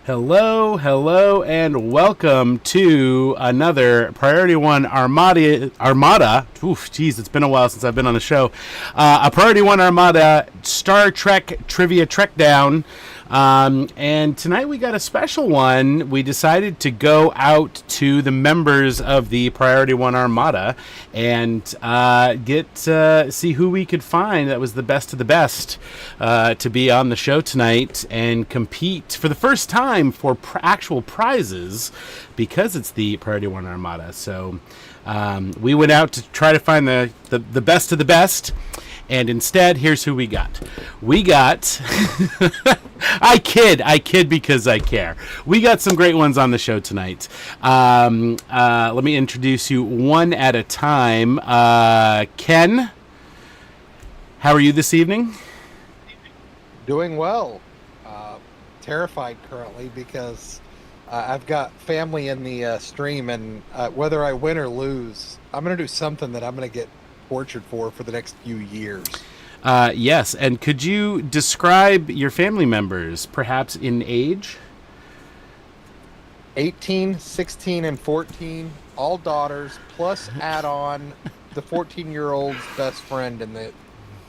Hello, and welcome to another Priority One Armada. Oof, geez, it's been a while since I've been on the show. A Priority One Armada Star Trek Trivia Showdown. And tonight we got a special one. We decided to go out to the members of the Priority One Armada and see who we could find that was the best of the best to be on the show tonight and compete for the first time for actual prizes because it's the Priority One Armada. So we went out to try to find the best of the best. And instead, here's who we got. We got... I kid because I care. We got some great ones on the show tonight. Let me introduce you one at a time. Ken, how are you this evening? Doing well. Terrified currently because I've got family in the stream, and whether I win or lose, I'm going to do something that I'm going to get tortured for the next few years. Yes, and could you describe your family members, perhaps in age? 18, 16, and 14, all daughters, plus add on the 14-year-old's best friend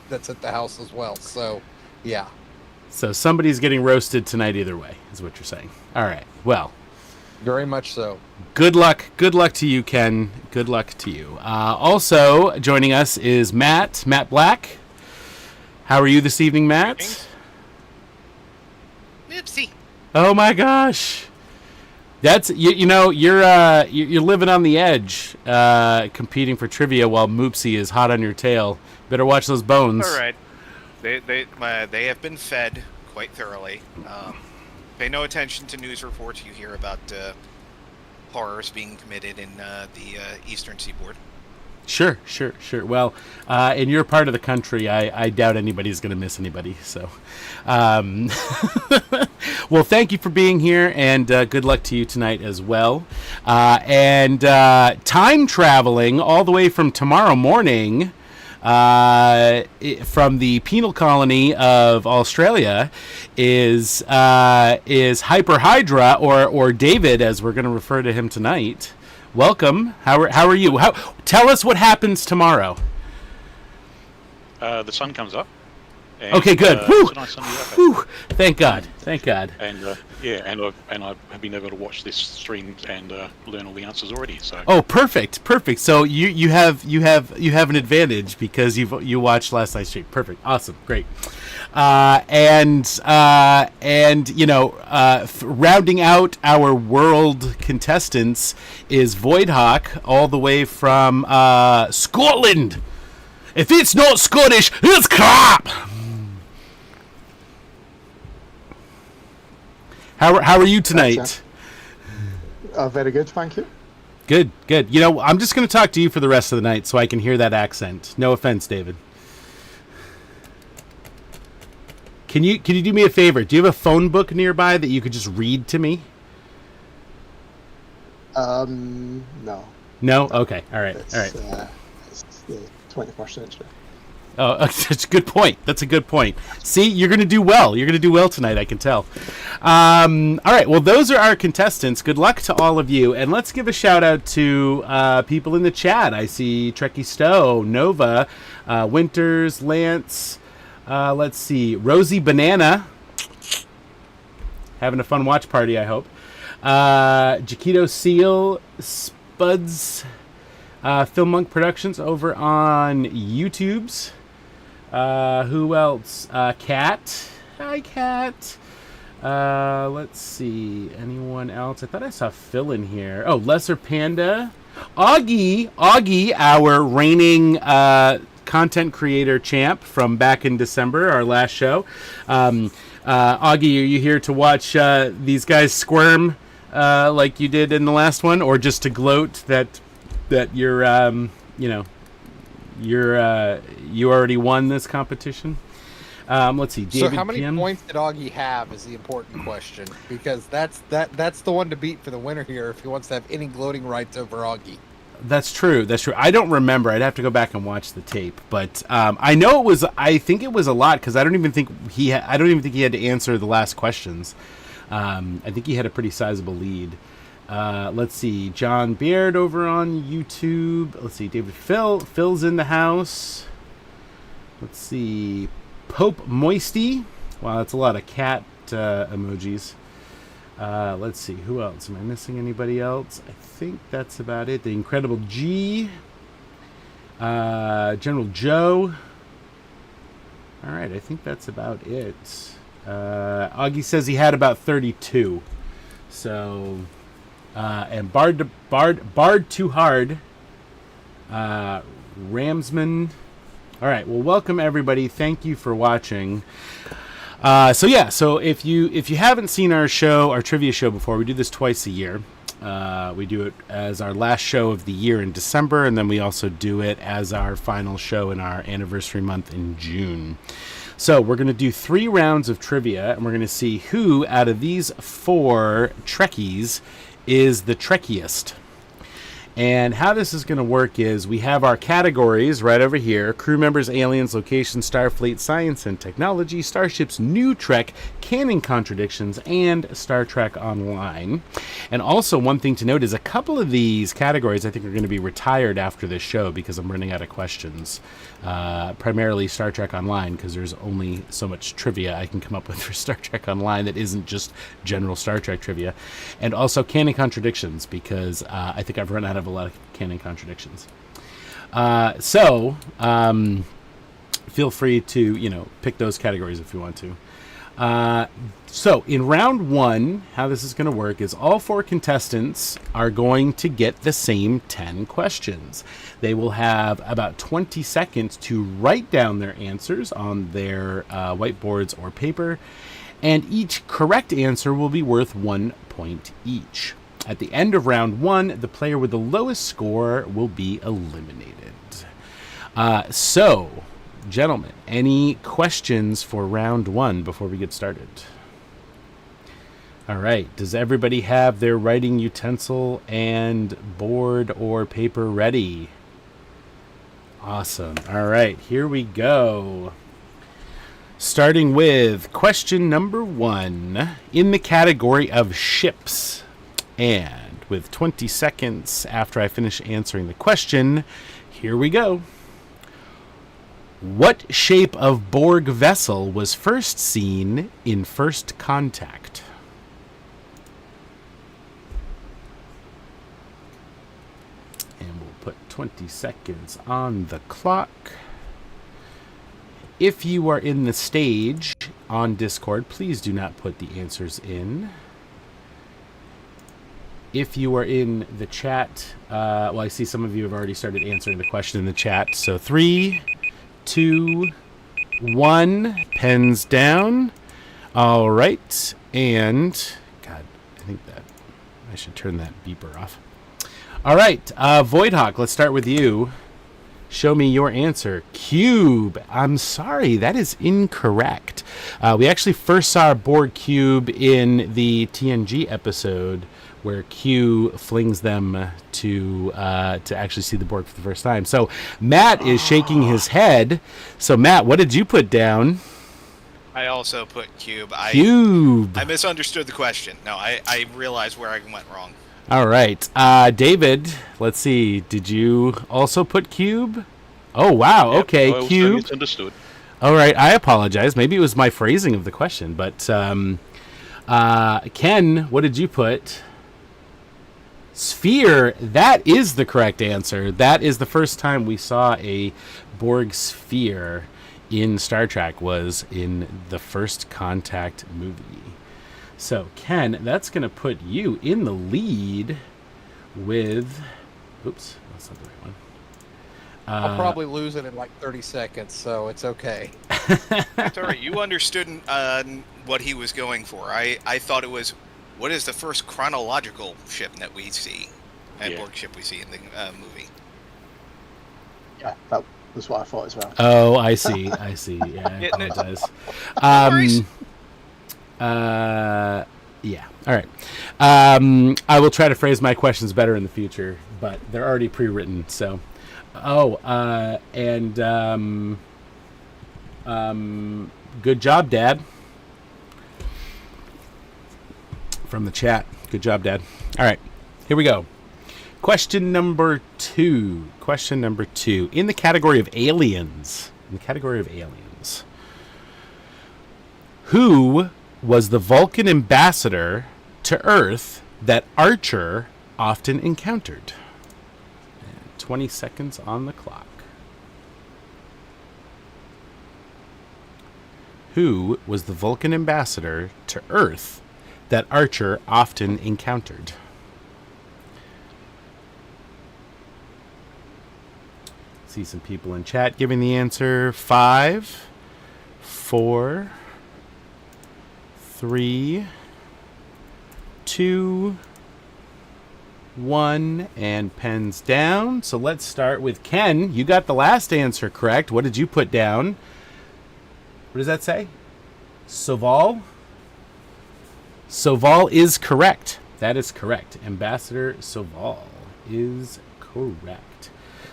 that's at the house as well. So, yeah. So somebody's getting roasted tonight either way, is what you're saying. All right, well, Very much so. Good luck. Good luck to you, Ken. Good luck to you. Also joining us is Matt Black. How are you this evening, Matt? Oopsie. Oh my gosh. That's you're living on the edge, competing for trivia while Moopsy is hot on your tail. Better watch those bones. All right. They have been fed quite thoroughly. Pay no attention to news reports you hear about horrors being committed in the Eastern Seaboard. Sure. Well, in your part of the country, I doubt anybody's going to miss anybody. So, well, thank you for being here, and good luck to you tonight as well. And time traveling all the way from tomorrow morning, from the penal colony of Australia, is Hyper Hydra, or David, as we're going to refer to him tonight. Welcome. How are you? Tell us what happens tomorrow. The sun comes up. And, okay, good. It's a nice sunny day. Whew. Thank God. And I've been able to watch this stream and learn all the answers already. So. Oh, perfect. So you have an advantage because you watched last night's stream. Perfect. Awesome. Great. And rounding out our world contestants is Voidhawk, all the way from Scotland. If it's not Scottish, it's crap. How are you tonight? Very good, thank you. Good. I'm just going to talk to you for the rest of the night so I can hear that accent. No offense, David. Can you do me a favor? Do you have a phone book nearby that you could just read to me? No. No? Okay. All right. It's the 21st century. Oh, that's a good point. See, you're going to do well. You're going to do well tonight, I can tell. All right. Well, those are our contestants. Good luck to all of you. And let's give a shout out to people in the chat. I see Trekkie Stowe, Nova, Winters, Lance. Let's see. Rosie Banana. Having a fun watch party, I hope. Jaquito Seal, Spuds, Film Monk Productions over on YouTube's. Who else? Kat. Hi, Kat. Let's see. Anyone else? I thought I saw Phil in here. Oh, Lesser Panda. Augie, our reigning content creator champ from back in December, our last show. Augie, are you here to watch these guys squirm like you did in the last one, or just to gloat that you're you already won this competition? Let's see. David so how many Kim? points did Augie have is the important question, because that's the one to beat for the winner here if he wants to have any gloating rights over Augie. That's true. I don't remember. I'd have to go back and watch the tape, but I know it was. I think it was a lot because I don't even think he had to answer the last questions. I think he had a pretty sizable lead. Let's see. John Beard over on YouTube. Let's see. David Phil's in the house. Let's see. Pope Moisty. Wow, that's a lot of cat emojis. Let's see. Who else? Am I missing anybody else? I think that's about it. The Incredible G. General Joe. All right. I think that's about it. Augie says he had about 32. So, and Bard Too Hard. Ramsman. All right. Well, welcome everybody. Thank you for watching. So if you haven't seen our trivia show before, we do this twice a year. We do it as our last show of the year in December, and then we also do it as our final show in our anniversary month in June. So we're going to do 3 rounds of trivia, and we're going to see who out of these 4 Trekkies is the Trekkiest. And how this is going to work is we have our categories right over here: crew members, aliens, location, Starfleet, science and technology, starships, new Trek, canon contradictions, and Star Trek Online. And also, one thing to note is a couple of these categories I think are going to be retired after this show because I'm running out of questions. Primarily Star Trek Online, because there's only so much trivia I can come up with for Star Trek Online that isn't just general Star Trek trivia. And also canon contradictions, because I think I've run out of a lot of canon contradictions. So feel free to, pick those categories if you want to. So in round one, how this is going to work is all 4 contestants are going to get the same 10 questions. They will have about 20 seconds to write down their answers on their whiteboards or paper, and each correct answer will be worth 1 point each. At the end of round one, the player with the lowest score will be eliminated. So, gentlemen, any questions for round one before we get started? All right. Does everybody have their writing utensil and board or paper ready? Awesome. All right. Here we go. Starting with question number 1 in the category of ships. And with 20 seconds after I finish answering the question, here we go. What shape of Borg vessel was first seen in First Contact? And we'll put 20 seconds on the clock. If you are in the stage on Discord, please do not put the answers in. If you are in the chat, I see some of you have already started answering the question in the chat. So 3, 2, 1, pens down. All right. And, God, I think that I should turn that beeper off. All right. Voidhawk, let's start with you. Show me your answer. Cube. I'm sorry, that is incorrect. We actually first saw a Borg cube in the TNG episode where Q flings them to actually see the Borg for the first time. So Matt is shaking his head. So Matt, what did you put down? I also put cube. Cube. I misunderstood the question. No, I realized where I went wrong. All right. David, let's see. Did you also put cube? Oh, wow. Yep, okay, I also cube. misunderstood. All right. I apologize. Maybe it was my phrasing of the question. But Ken, what did you put? Sphere. That is the correct answer. That is the first time we saw a Borg sphere in Star Trek, was in the First Contact movie. So, Ken, that's going to put you in the lead with... Oops, that's not the right one. I'll probably lose it in like 30 seconds, so it's okay. That's all right. You understood what he was going for. I thought it was, what is the first chronological ship that we see? Borg ship we see in the movie. Yeah, that was what I thought as well. Oh, I see. I see. Yeah, I apologize. Yeah. All right. I will try to phrase my questions better in the future, but they're already pre-written. So, good job, Dad. From the chat. Good job, Dad. All right. Here we go. Question number 2. Question number 2. In the category of aliens. Who was the Vulcan ambassador to Earth that Archer often encountered? And 20 seconds on the clock. Who was the Vulcan ambassador to Earth that Archer often encountered? See some people in chat giving the answer. 5, 4, 3, 2, 1, and pens down. So let's start with Ken. You got the last answer correct. What did you put down? What does that say? Soval? Soval is correct. That is correct. Ambassador Soval is correct.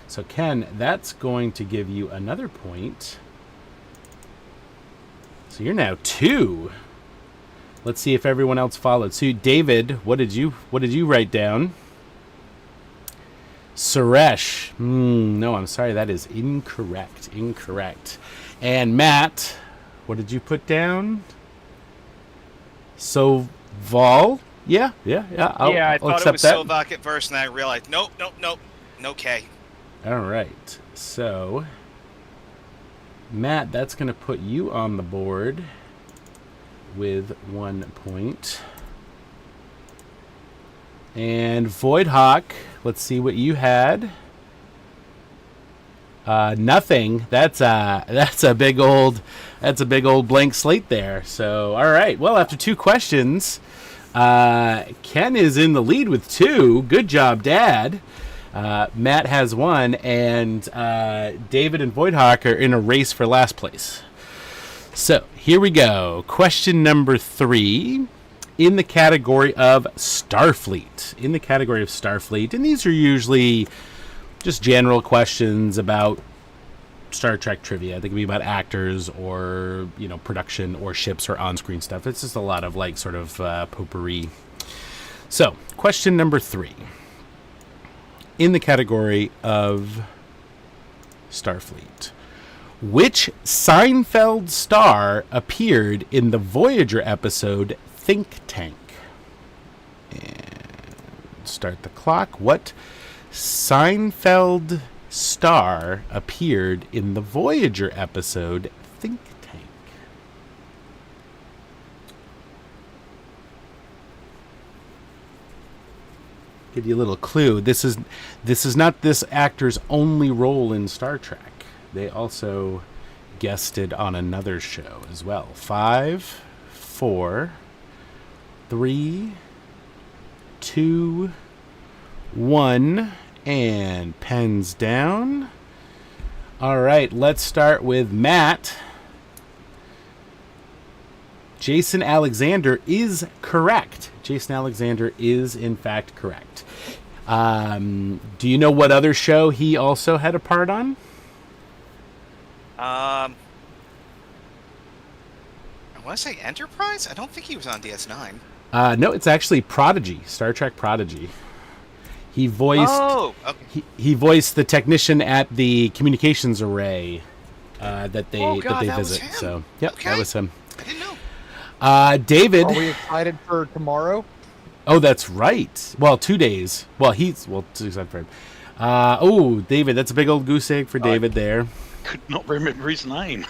So, Ken, that's going to give you another point. So you're now 2. Let's see if everyone else followed. So, David, what did you write down? Suresh. No, I'm sorry. That is incorrect. Incorrect. And Matt, what did you put down? Soval? Yeah. I thought it accept was that. Slovak at first, and I realized, nope, no K. All right. So, Matt, that's going to put you on the board with 1 point. And Voidhawk, let's see what you had. Nothing. That's a big old blank slate there. So, all right. Well, after 2 questions, Ken is in the lead with 2. Good job, Dad. Matt has 1, and David and Voidhawk are in a race for last place. So, here we go. Question number 3. In the category of Starfleet. And these are usually just general questions about Star Trek trivia. They can be about actors or, production or ships or on-screen stuff. It's just a lot of sort of potpourri. So, question number 3. In the category of Starfleet. Which Seinfeld star appeared in the Voyager episode Think Tank? And start the clock. What Seinfeld star appeared in the Voyager episode Think Tank? Give you a little clue. This is not this actor's only role in Star Trek. They also guested on another show as well. 5, 4, 3, 2, 1, and pens down. All right, let's start with Matt. Jason Alexander is correct. Jason Alexander is, in fact, correct. Do you know what other show he also had a part on? I want to say Enterprise? I don't think he was on DS9. No, it's actually Prodigy, Star Trek Prodigy. He voiced he voiced the technician at the communications array that they visit. So, yep, okay. That was him. I didn't know. David. Are we excited for tomorrow? Oh, that's right. Well, 2 days. Well, too excited for him. David, that's a big old goose egg for David there. Could not remember his name.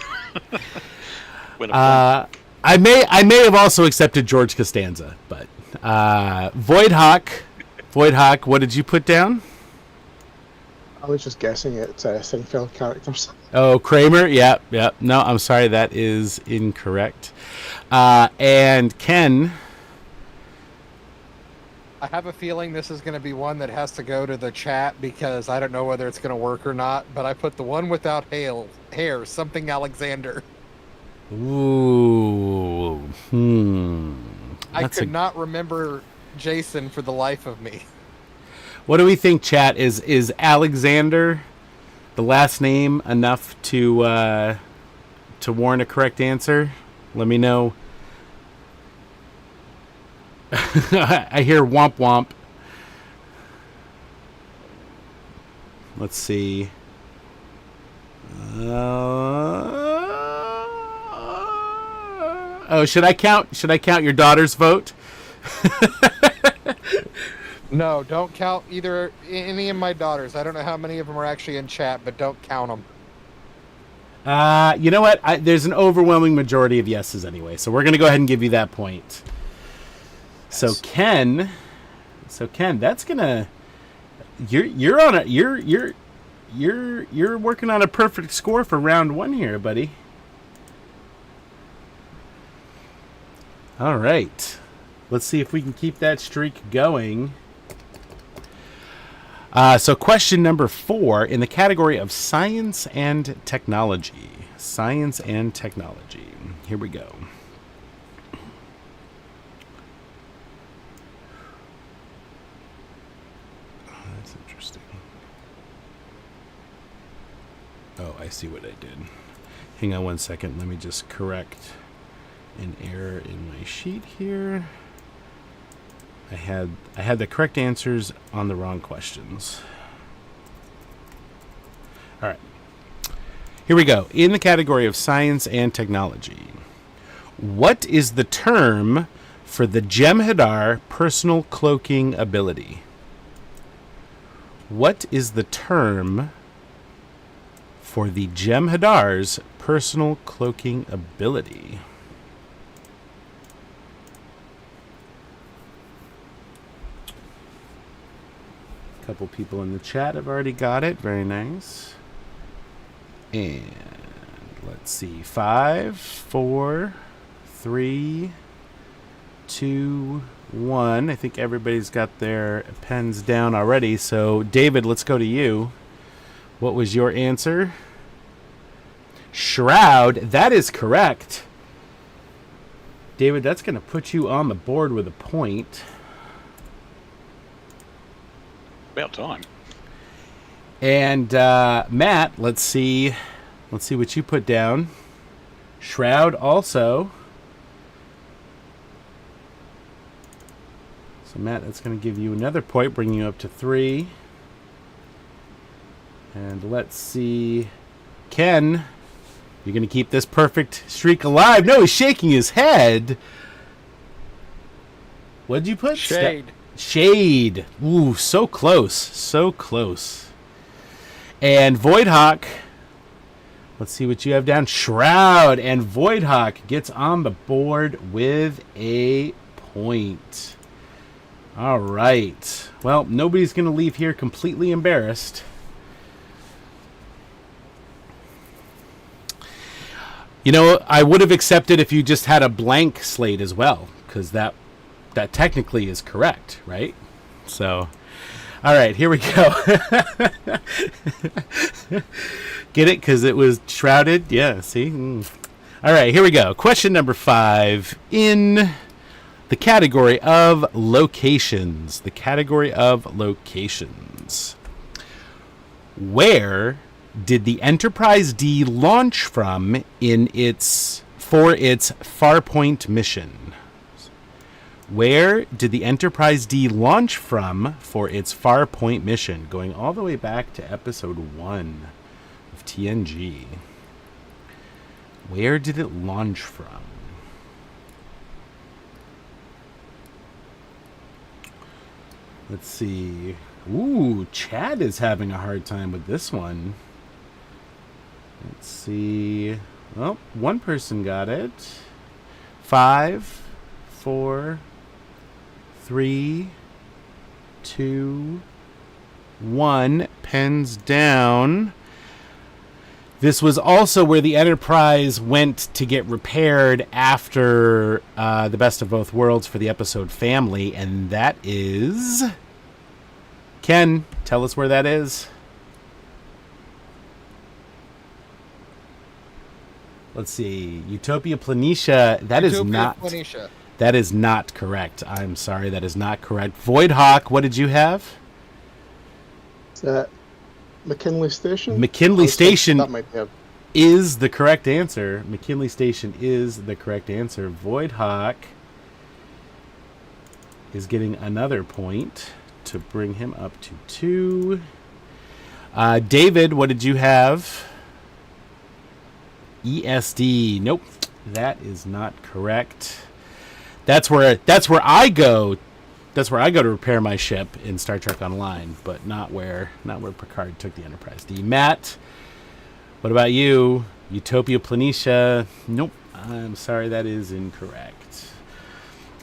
I may have also accepted George Costanza, but Voidhawk, what did you put down? I was just guessing at Seinfeld characters. Oh, Kramer. Yep. No, I'm sorry, that is incorrect. And Ken. I have a feeling this is going to be one that has to go to the chat because I don't know whether it's going to work or not, but I put the one without hair, something Alexander. Ooh. I could not remember Jason for the life of me. What do we think, chat? Is Alexander the last name enough to warrant a correct answer? Let me know. I hear womp womp. Let's see. Should I count your daughter's vote? No, don't count any of my daughters. I don't know how many of them are actually in chat, but don't count them. You know what? There's an overwhelming majority of yeses anyway, so we're gonna go ahead and give you that point. So Ken, that's gonna you're working on a perfect score for round 1 here, buddy. All right, let's see if we can keep that streak going. So question number 4 in the category of science and technology. Science and technology. Here we go. That's interesting. Oh, I see what I did. Hang on one second. Let me just correct an error in my sheet here. I had the correct answers on the wrong questions. All right. Here we go. In the category of science and technology, what is the term for the Jem'Hadar personal cloaking ability? What is the term for the Jem'Hadar's personal cloaking ability? A couple people in the chat have already got it. Very nice. And let's see. 5, 4, 3, 2, 1. I think everybody's got their pens down already. So, David, let's go to you. What was your answer? Shroud. That is correct. David, that's going to put you on the board with a point. About time. And Matt, let's see what you put down. Shroud also. So Matt, that's going to give you another point, bringing you up to 3. And let's see, Ken, you're going to keep this perfect streak alive. No, he's shaking his head. What did you put? Shade. Shade. Ooh, so close. So close. And Voidhawk. Let's see what you have down. Shroud. And Voidhawk gets on the board with a point. All right. Well, nobody's going to leave here completely embarrassed. You know, I would have accepted if you just had a blank slate as well, because that technically is correct, right? So, all right, here we go. Get it? Because it was shrouded? Yeah, see? All right, here we go. Question number 5 in the category of locations. The category of locations. Where did the Enterprise D launch from for its Farpoint mission? Where did the Enterprise D launch from for its Farpoint mission? Going all the way back to episode 1 of TNG. Where did it launch from? Let's see. Ooh, Chad is having a hard time with this one. Let's see. Well, one person got it. 5, 4, 3, 2, 1. Pens down. This was also where the Enterprise went to get repaired after the Best of Both Worlds for the episode Family, and that is... Ken, tell us where that is. Let's see. Utopia Planitia. That is not. Planitia. That is not correct. I'm sorry. That is not correct. Voidhawk, what did you have? Is that McKinley Station? McKinley Station That might have. is the correct answer. McKinley Station is the correct answer. Voidhawk is getting another point to bring him up to 2. David, what did you have? ESD. Nope, that is not correct. That's where I go. That's where I go to repair my ship in Star Trek Online, but not where Picard took the Enterprise D. Matt, what about you? Utopia Planitia. Nope, I'm sorry, that is incorrect.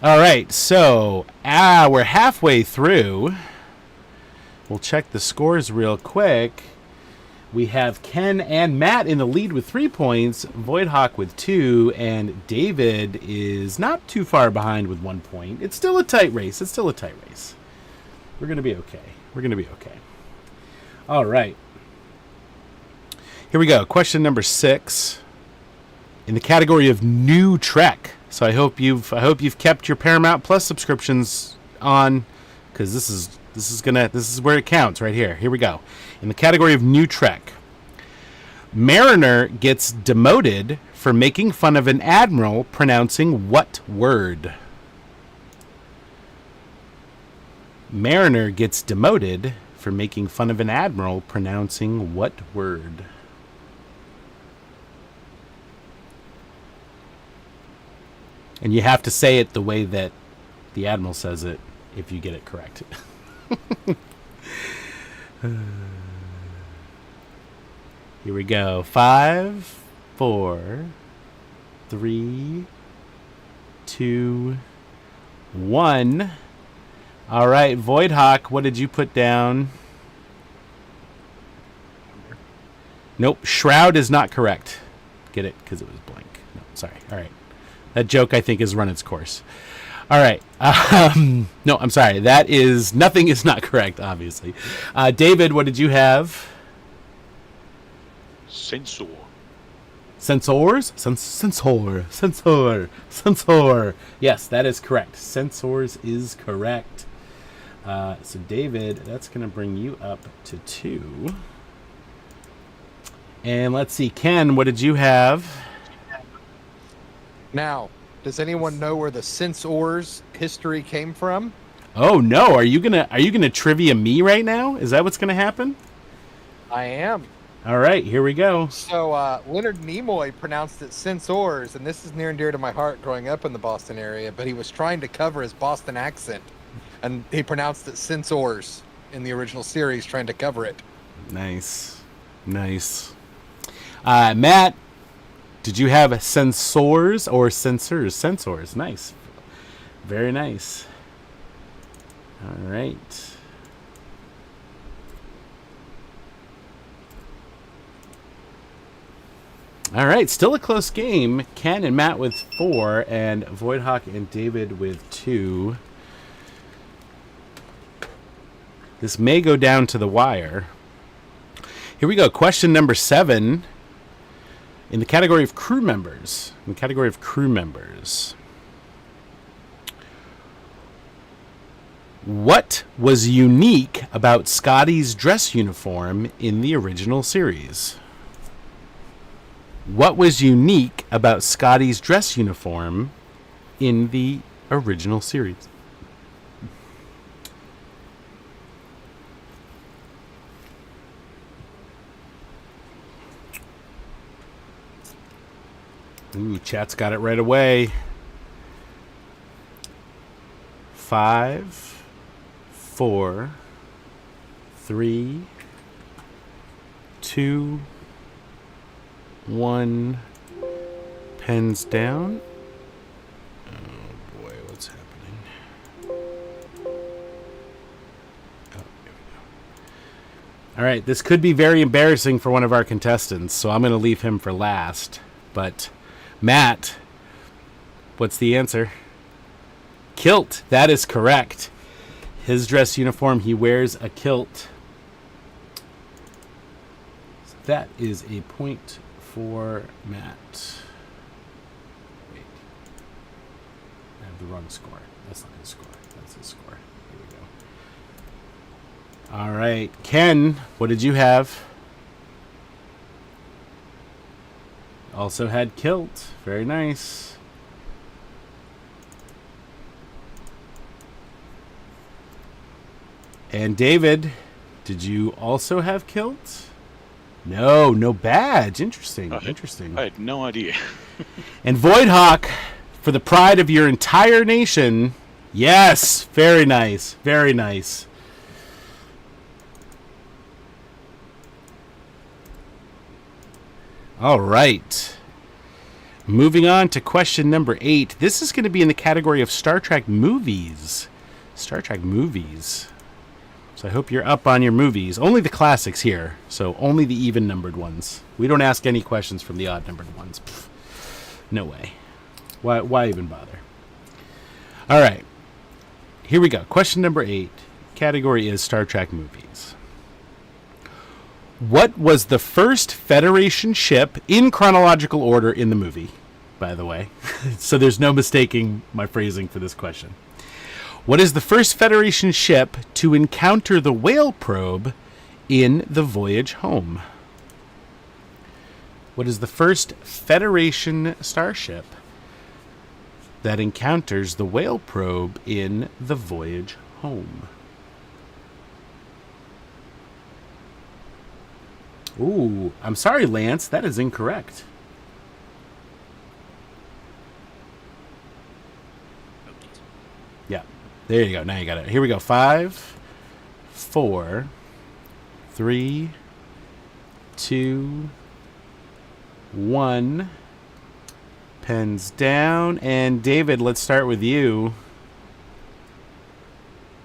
All right, so we're halfway through. We'll check the scores real quick. We have Ken and Matt in the lead with 3 points, Voidhawk with 2, and David is not too far behind with 1 point. It's still a tight race. We're going to be okay. All right. Here we go. Question number 6 in the category of new Trek. So I hope you've kept your Paramount Plus subscriptions on, because this is where it counts right here. Here we go. In the category of new Trek, Mariner gets demoted for making fun of an admiral pronouncing what word? Mariner gets demoted for making fun of an admiral pronouncing what word? And you have to say it the way that the admiral says it if you get it correct. Here we go. 5, 4, 3, 2, 1. All right, Voidhawk, what did you put down? Nope, Shroud is not correct. Get it? Because it was blank. No, sorry. All right. That joke, I think, has run its course. All right. No, I'm sorry. That is... Nothing is not correct, obviously. David, what did you have? Sensor. Sensors? Sensor. Yes, that is correct. Sensors is correct. So, David, that's going to bring you up to 2. And let's see. Ken, what did you have? Now, does anyone know where the Sensors history came from? Oh, no. Are you gonna trivia me right now? Is that what's going to happen? I am. All right, here we go. So Leonard Nimoy pronounced it Sensors, and this is near and dear to my heart growing up in the Boston area, but he was trying to cover his Boston accent, and he pronounced it Sensors in the original series, trying to cover it. Nice. Matt, did you have sensors or sensors? Sensors. Nice. Very nice. All right. All right, still a close game. Ken and Matt with 4, and Voidhawk and David with 2. This may go down to the wire. Here we go. Question number 7. In the category of crew members. What was unique about Scotty's dress uniform in the original series? What was unique about Scotty's dress uniform in the original series? Ooh, chat's got it right away. 5, 4, 3, 2, 1. Pens down. Oh boy, what's happening? Oh, here we go. All right, this could be very embarrassing for one of our contestants, so I'm going to leave him for last. But Matt, what's the answer? Kilt. That is correct. His dress uniform, he wears a kilt. So that is a point for Matt. Wait. I have the wrong score. That's not his score. That's his score. Here we go. All right. Ken, what did you have? Also had kilt. Very nice. And David, did you also have kilt? No badge. Interesting. I had no idea. And Voidhawk, for the pride of your entire nation, yes, very nice. Very nice. All right. Moving on to question number 8. This is going to be in the category of Star Trek movies. So I hope you're up on your movies. Only the classics here, so only the even-numbered ones. We don't ask any questions from the odd-numbered ones. Pfft, no way. Why even bother? All right. Here we go. Question number 8. Category is Star Trek movies. What was the first Federation ship in chronological order in the movie, by the way? So there's no mistaking my phrasing for this question. What is the first Federation ship to encounter the whale probe in the voyage home? What is the first Federation starship that encounters the whale probe in the voyage home? Ooh, I'm sorry, Lance. That is incorrect. Yeah. There you go. Now you got it. Here we go. 5, 4, 3, 2, 1. Pens down. And David, let's start with you.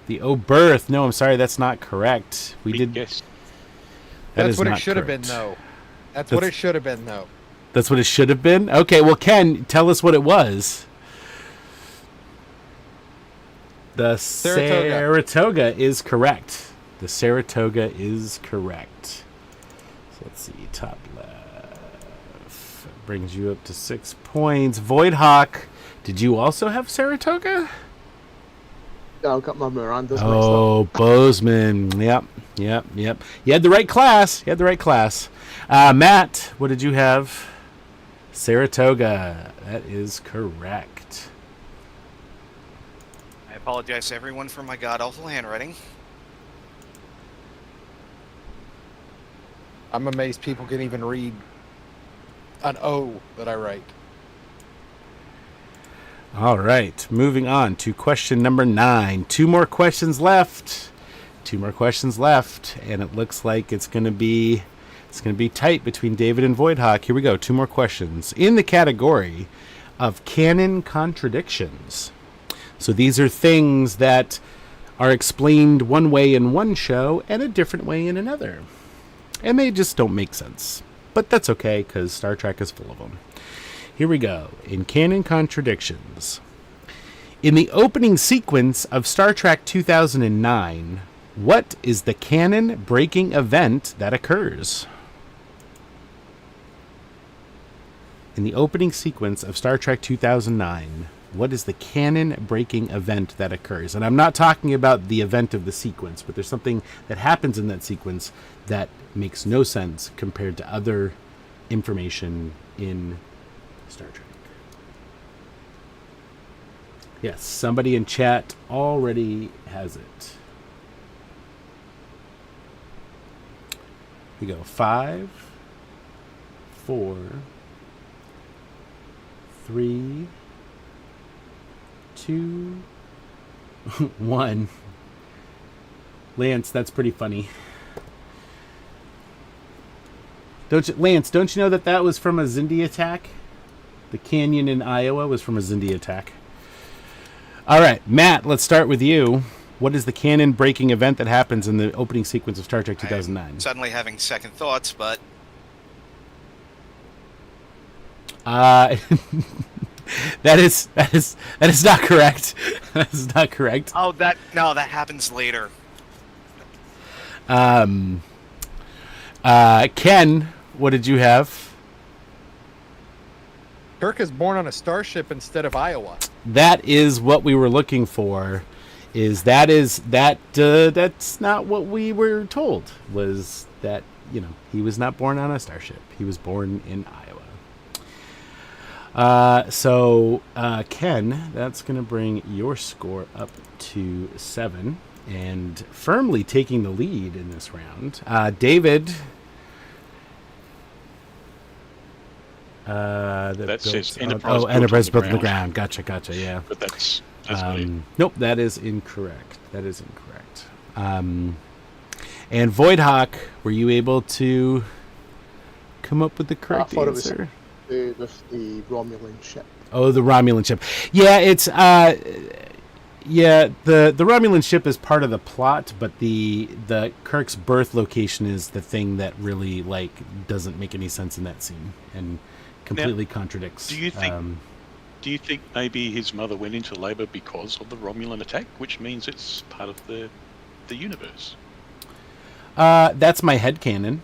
The Oberth. No, I'm sorry. That's not correct. We did. Yes. That's what it should have been, though. That's what it should have been, though. That's what it should have been? Okay, well, Ken, tell us what it was. The Saratoga is correct. The Saratoga is correct. So let's see, top left. Brings you up to 6 points. Voidhawk, did you also have Saratoga? Yeah, I've got my Miranda's Oh, Bozeman. Yep. You had the right class. Matt, what did you have? Saratoga. That is correct. I apologize to everyone for my god-awful handwriting. I'm amazed people can even read an O that I write. All right, moving on to question number 9. 2 more questions left. And it looks like it's going to be tight between David and Voidhawk. Here we go. 2 more questions in the category of canon contradictions. So these are things that are explained one way in one show and a different way in another, and they just don't make sense. But that's okay, because Star Trek is full of them. Here we go. In canon contradictions. In the opening sequence of Star Trek 2009, what is the canon-breaking event that occurs? In the opening sequence of Star Trek 2009, what is the canon-breaking event that occurs? And I'm not talking about the event of the sequence, but there's something that happens in that sequence that makes no sense compared to other information in Star Trek. Yes, somebody in chat already has it. We go 5, 4, 3, 2, 1. Lance, that's pretty funny. Lance, don't you know that was from a Xindi attack? The canyon in Iowa was from a Xindi attack. All right, Matt, let's start with you. What is the canon-breaking event that happens in the opening sequence of Star Trek 2009? I'm suddenly having second thoughts, but that is not correct. That is not correct. oh, that happens later. Ken, what did you have? Kirk is born on a starship instead of Iowa. That is what we were looking for. That's not what we were told. Was that he was not born on a starship. He was born in Iowa. So Ken, that's going to bring your score up to 7 and firmly taking the lead in this round. David. That says Enterprise. Enterprise built on the ground. Gotcha. Yeah. But that's nope. That is incorrect. And Voidhawk, were you able to come up with the correct answer? With the Romulan ship. Oh, the Romulan ship. Yeah, it's the Romulan ship is part of the plot, but the Kirk's birth location is the thing that really doesn't make any sense in that scene and completely contradicts. Do you think maybe his mother went into labor because of the Romulan attack, which means it's part of the universe? That's my headcanon.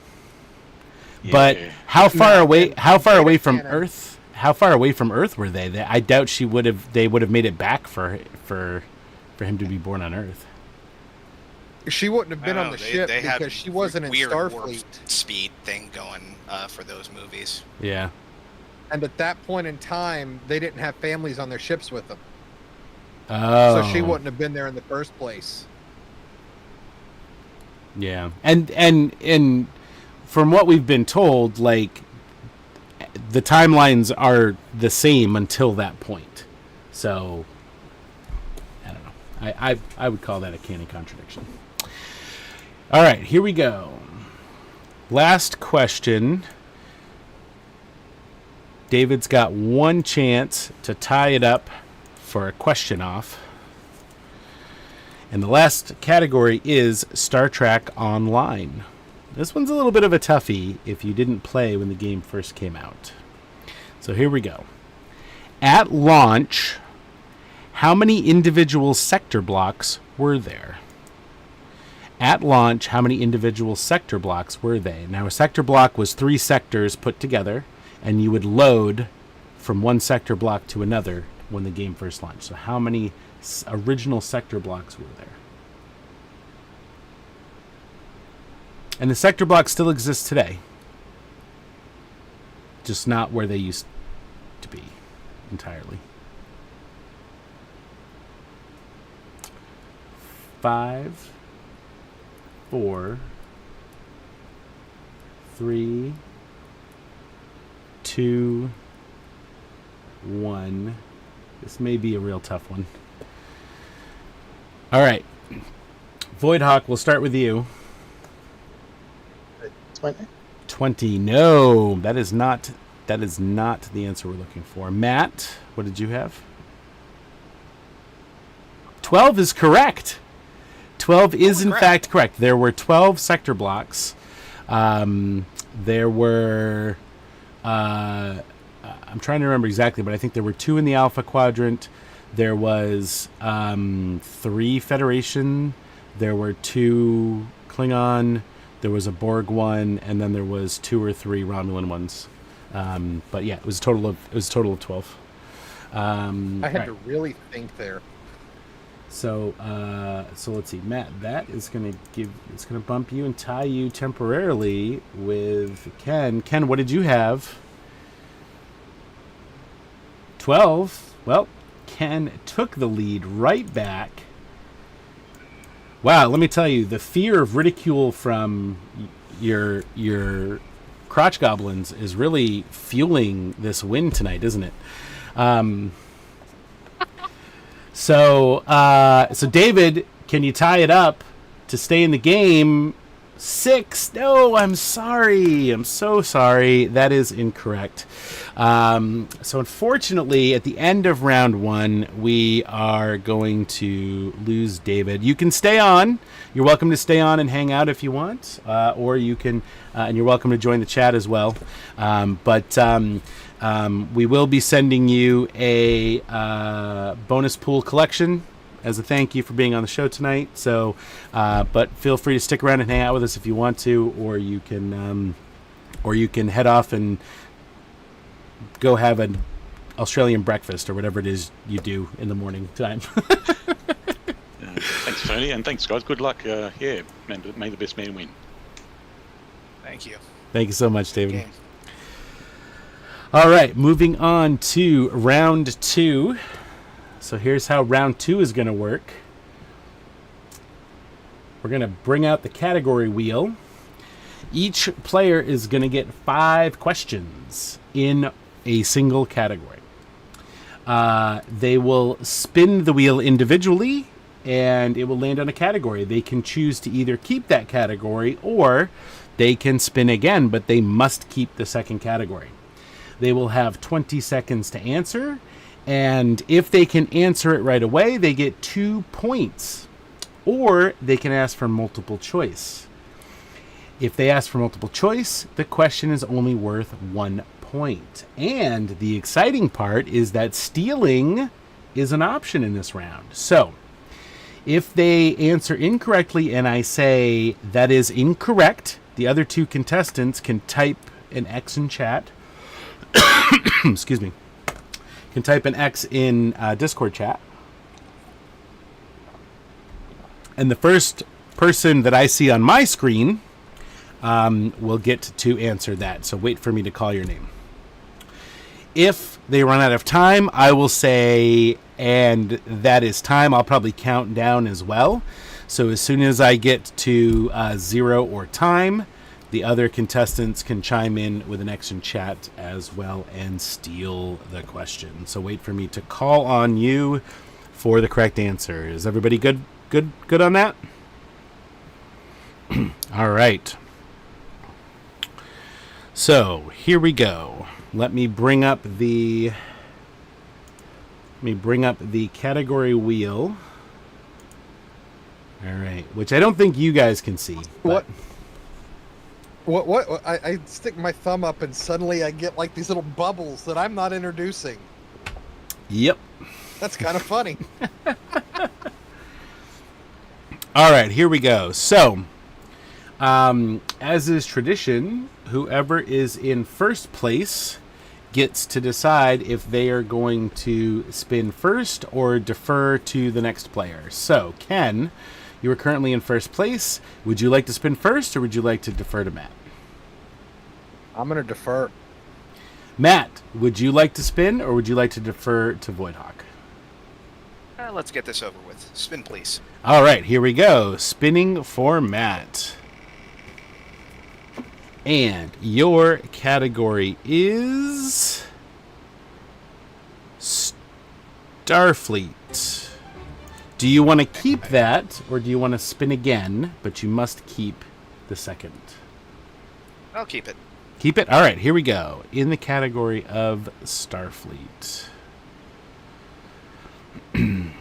Yeah. But how far away from Earth? How far away from Earth were they? I doubt they would have made it back for him to be born on Earth. She wouldn't have been I on don't the know, ship they had because she wasn't in weird Starfleet. warp speed thing going for those movies. Yeah. And at that point in time, they didn't have families on their ships with them. Oh. So she wouldn't have been there in the first place. Yeah. And from what we've been told, like, the timelines are the same until that point. So I don't know. I would call that a canon contradiction. All right, here we go. Last question. David's got one chance to tie it up for a question off. And the last category is Star Trek Online. This one's a little bit of a toughie if you didn't play when the game first came out. So here we go. At launch, how many individual sector blocks were there? At launch, how many individual sector blocks were they? Now, a sector block was 3 sectors put together, and you would load from one sector block to another when the game first launched. So how many original sector blocks were there? And the sector blocks still exist today. Just not where they used to be entirely. 5, 4, 3, 2, 1. This may be a real tough one. All right. Voidhawk, we'll start with you. 20. 20. No, that is not the answer we're looking for. Matt, what did you have? 12 is correct. 12 is in fact correct. There were 12 sector blocks. There were I'm trying to remember exactly, but I think there were 2 in the Alpha Quadrant. There was 3 Federation. There were 2 Klingon. There was a Borg one, and then there was 2 or 3 Romulan ones. But yeah, it was a total of 12. I had to really think there. So let's see, Matt. That is gonna bump you and tie you temporarily with Ken. Ken, what did you have? 12. Well, Ken took the lead right back. Wow, let me tell you, the fear of ridicule from your crotch goblins is really fueling this win tonight, isn't it? So David, can you tie it up to stay in the game? 6. No, I'm sorry. I'm so sorry. That is incorrect. So unfortunately, at the end of round 1, we are going to lose David. You can stay on. You're welcome to stay on and hang out if you want, or you can, and you're welcome to join the chat as well. But we will be sending you a bonus pool collection as a thank you for being on the show tonight. So, but feel free to stick around and hang out with us if you want to, or you can head off and go have an Australian breakfast or whatever it is you do in the morning time. Thanks, Tony, and thanks, guys. Good luck. May the best man win. Thank you. Thank you so much, David. Game. All right, moving on to round 2. So here's how round 2 is going to work. We're going to bring out the category wheel. Each player is going to get 5 questions in a single category. They will spin the wheel individually, and it will land on a category. They can choose to either keep that category, or they can spin again, but they must keep the second category. They will have 20 seconds to answer, and if they can answer it right away, they get 2 points. Or they can ask for multiple choice. If they ask for multiple choice, the question is only worth 1 point. And the exciting part is that stealing is an option in this round. So, if they answer incorrectly and I say that is incorrect, the other 2 contestants can type an X in chat. Excuse me. Can type an X in Discord chat. And the first person that I see on my screen will get to answer that. So wait for me to call your name. If they run out of time, I will say, and that is time. I'll probably count down as well. So as soon as I get to 0 or time, the other contestants can chime in with an action chat as well and steal the question. So wait for me to call on you for the correct answer. Is everybody good on that? All right. So here we go. Let me bring up the category wheel. All right, which I don't think you guys can see. What? I stick my thumb up and suddenly I get like these little bubbles that I'm not introducing. Yep. That's kind of funny. All right, here we go. So, as is tradition, whoever is in first place gets to decide if they are going to spin first or defer to the next player. So, Ken, you are currently in first place. Would you like to spin first or would you like to defer to Matt? I'm going to defer. Matt, would you like to spin or would you like to defer to Voidhawk? Let's get this over with. Spin, please. All right, here we go. Spinning for Matt. And your category is Starfleet. Do you want to keep that, or do you want to spin again, but you must keep the second? I'll keep it. Keep it? All right, here we go. In the category of Starfleet. Let me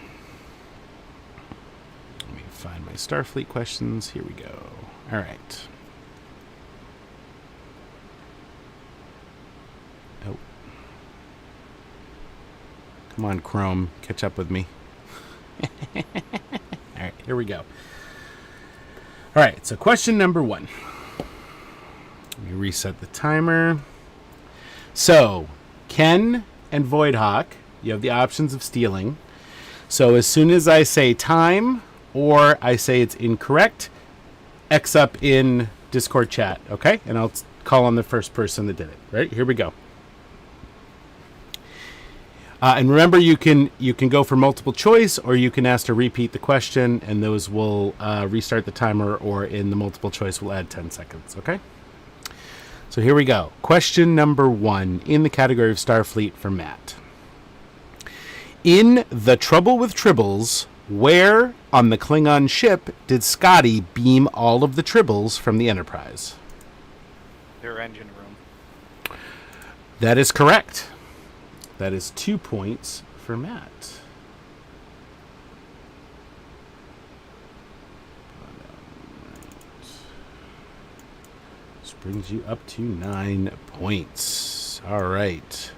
find my Starfleet questions. Here we go. All right. Oh. Come on, Chrome. Catch up with me. All right, here we go. All right, so question number 1. Let me reset the timer. So, Ken and Voidhawk, you have the options of stealing. So as soon as I say time or I say it's incorrect, X up in Discord chat, okay? And I'll call on the first person that did it. Right, here we go. And remember, you can go for multiple choice, or you can ask to repeat the question, and those will restart the timer, or in the multiple choice will add 10 seconds, okay? So here we go. Question number 1 in the category of Starfleet for Matt. In The Trouble with Tribbles, where on the Klingon ship did Scotty beam all of the Tribbles from the Enterprise? Their engine room. That is correct. That is 2 points for Matt. This brings you up to 9 points. All right.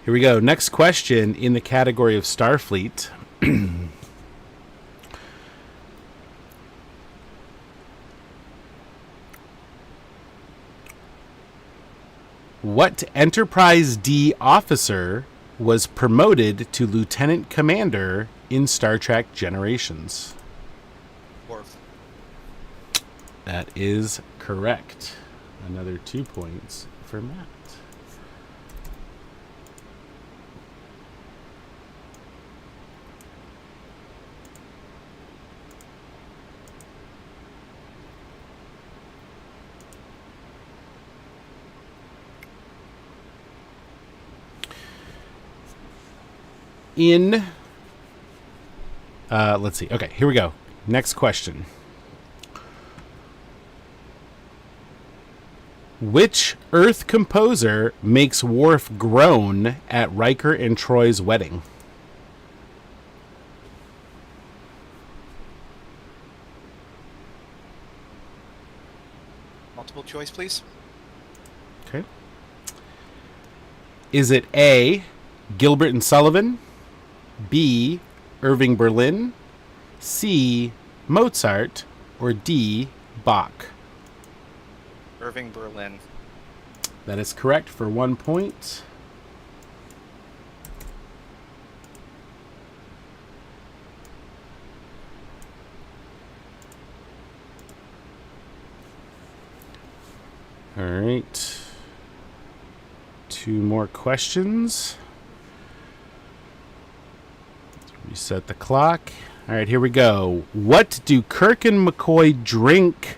Here we go. Next question in the category of Starfleet. What Enterprise D officer was promoted to lieutenant commander in Star Trek Generations? Worf. That is correct. Another 2 points for Matt. Let's see. Okay, here we go. Next question. Which Earth composer makes Worf groan at Riker and Troy's wedding? Multiple choice, please. Okay. Is it A, Gilbert and Sullivan, B, Irving Berlin, C, Mozart, or D, Bach? Irving Berlin. That is correct for 1 point. All right. 2 more questions. Reset the clock. All right, here we go. What do Kirk and McCoy drink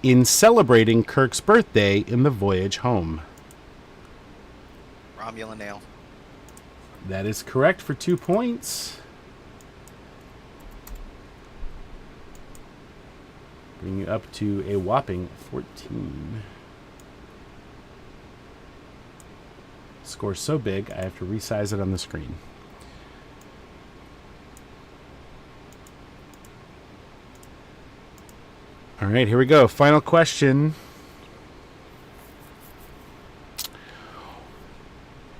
in celebrating Kirk's birthday in the voyage home? Romulan ale. That is correct for 2 points. Bring you up to a whopping 14. Score so big, I have to resize it on the screen. All right, here we go. Final question.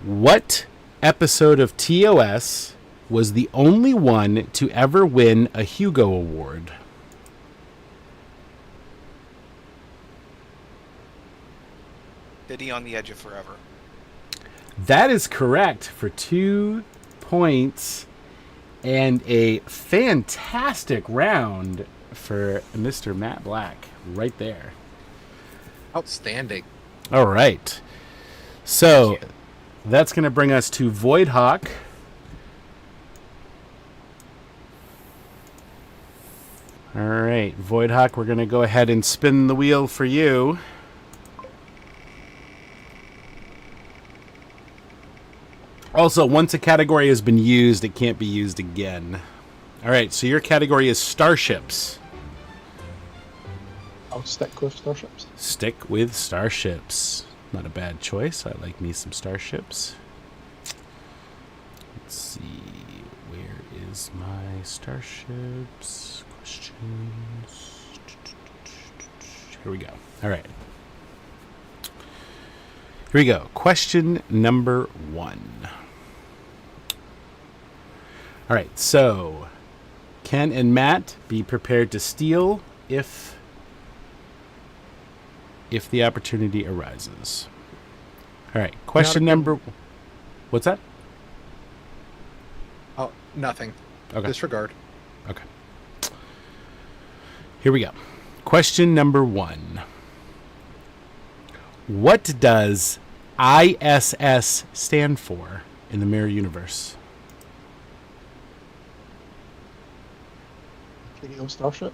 What episode of TOS was the only one to ever win a Hugo Award? City on the Edge of Forever. That is correct for 2 points and a fantastic round for Mr. Matt Black right there. Outstanding. All right. So that's going to bring us to Void Hawk. All right, Void Hawk, we're going to go ahead and spin the wheel for you. Also, once a category has been used, it can't be used again. All right, so your category is starships. I'll stick with starships. Stick with starships. Not a bad choice. I like me some starships. Let's see. Where is my starships? Questions. Here we go. All right. Here we go. Question number 1. All right. So, Ken and Matt, be prepared to steal if the opportunity arises. All right. Question number... What's that? Oh, nothing. Okay. Disregard. Okay. Here we go. Question number 1. What does ISS stand for in the Mirror Universe? Imperial Starship.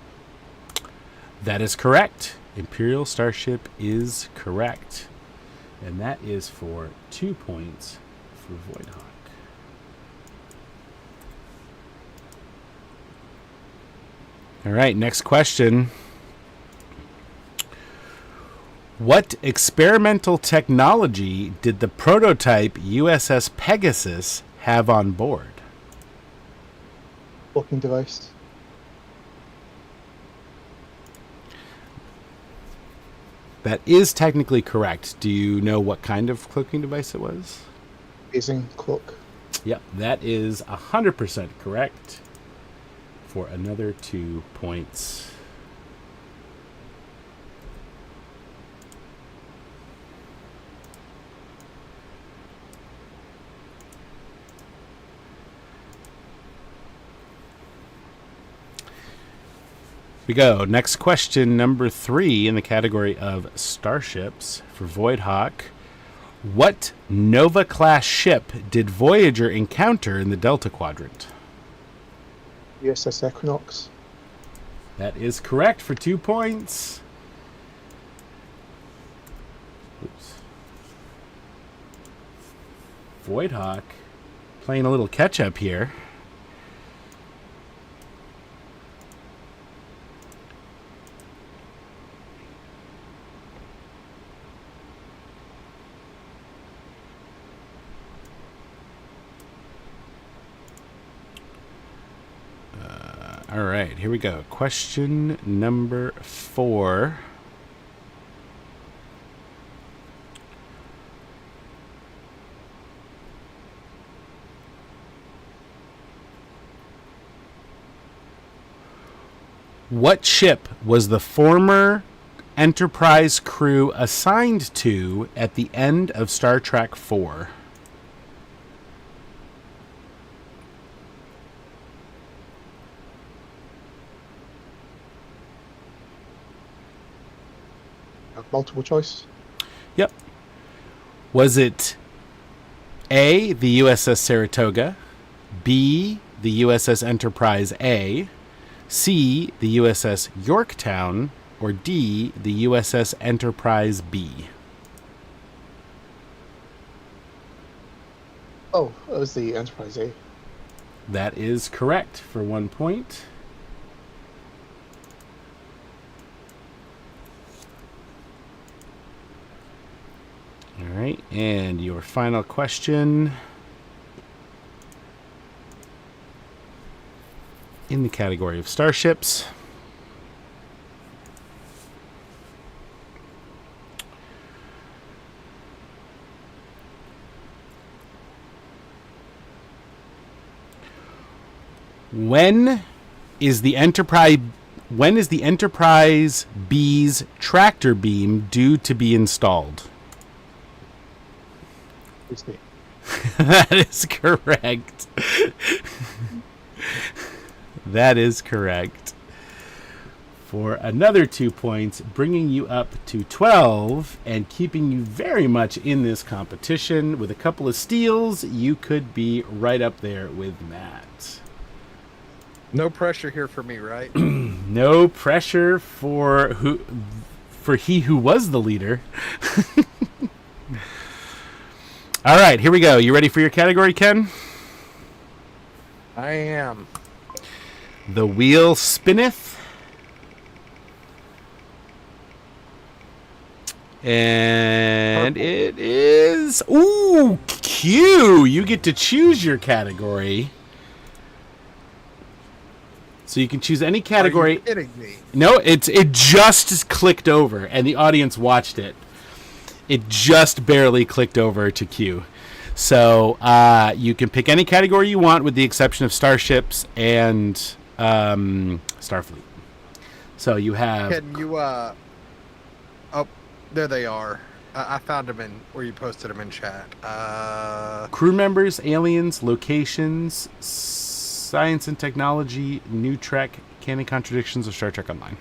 That is correct. Imperial Starship is correct. And that is for 2 points for Voidhawk. All right, next question. What experimental technology did the prototype USS Pegasus have on board? Cloaking device. That is technically correct. Do you know what kind of cloaking device it was? Phasing cloak. Yep, that is 100% correct for another 2 points. We go. Next question, number 3 in the category of starships for Voidhawk. What Nova-class ship did Voyager encounter in the Delta Quadrant? USS Equinox. That is correct for 2 points. Oops. Voidhawk playing a little catch-up here. All right, here we go. Question number 4. What ship was the former Enterprise crew assigned to at the end of Star Trek IV? multiple choice. Yep. Was it A, the USS Saratoga, B, the USS Enterprise A, C, the USS Yorktown, or D, the USS Enterprise B? Oh, it was the Enterprise A. That is correct for 1 point. All right, and your final question in the category of starships. When is the Enterprise B's tractor beam due to be installed? Disney. That is correct. That is correct. For another 2 points, bringing you up to 12 and keeping you very much in this competition. With a couple of steals, you could be right up there with Matt. No pressure here for me, right? No pressure for he who was the leader. All right, here we go. You ready for your category, Ken? I am. The wheel spinneth. And Purple. it is... Ooh, Q! You get to choose your category. So you can choose any category. Are you kidding me? No, it just clicked over, and the audience watched it. It just barely clicked over to Q. So you can pick any category you want, with the exception of starships and Starfleet. So you have... Can you, oh, there they are. I found them in where you posted them in chat. crew members, aliens, locations, science and technology, new Trek, canon contradictions of Star Trek Online.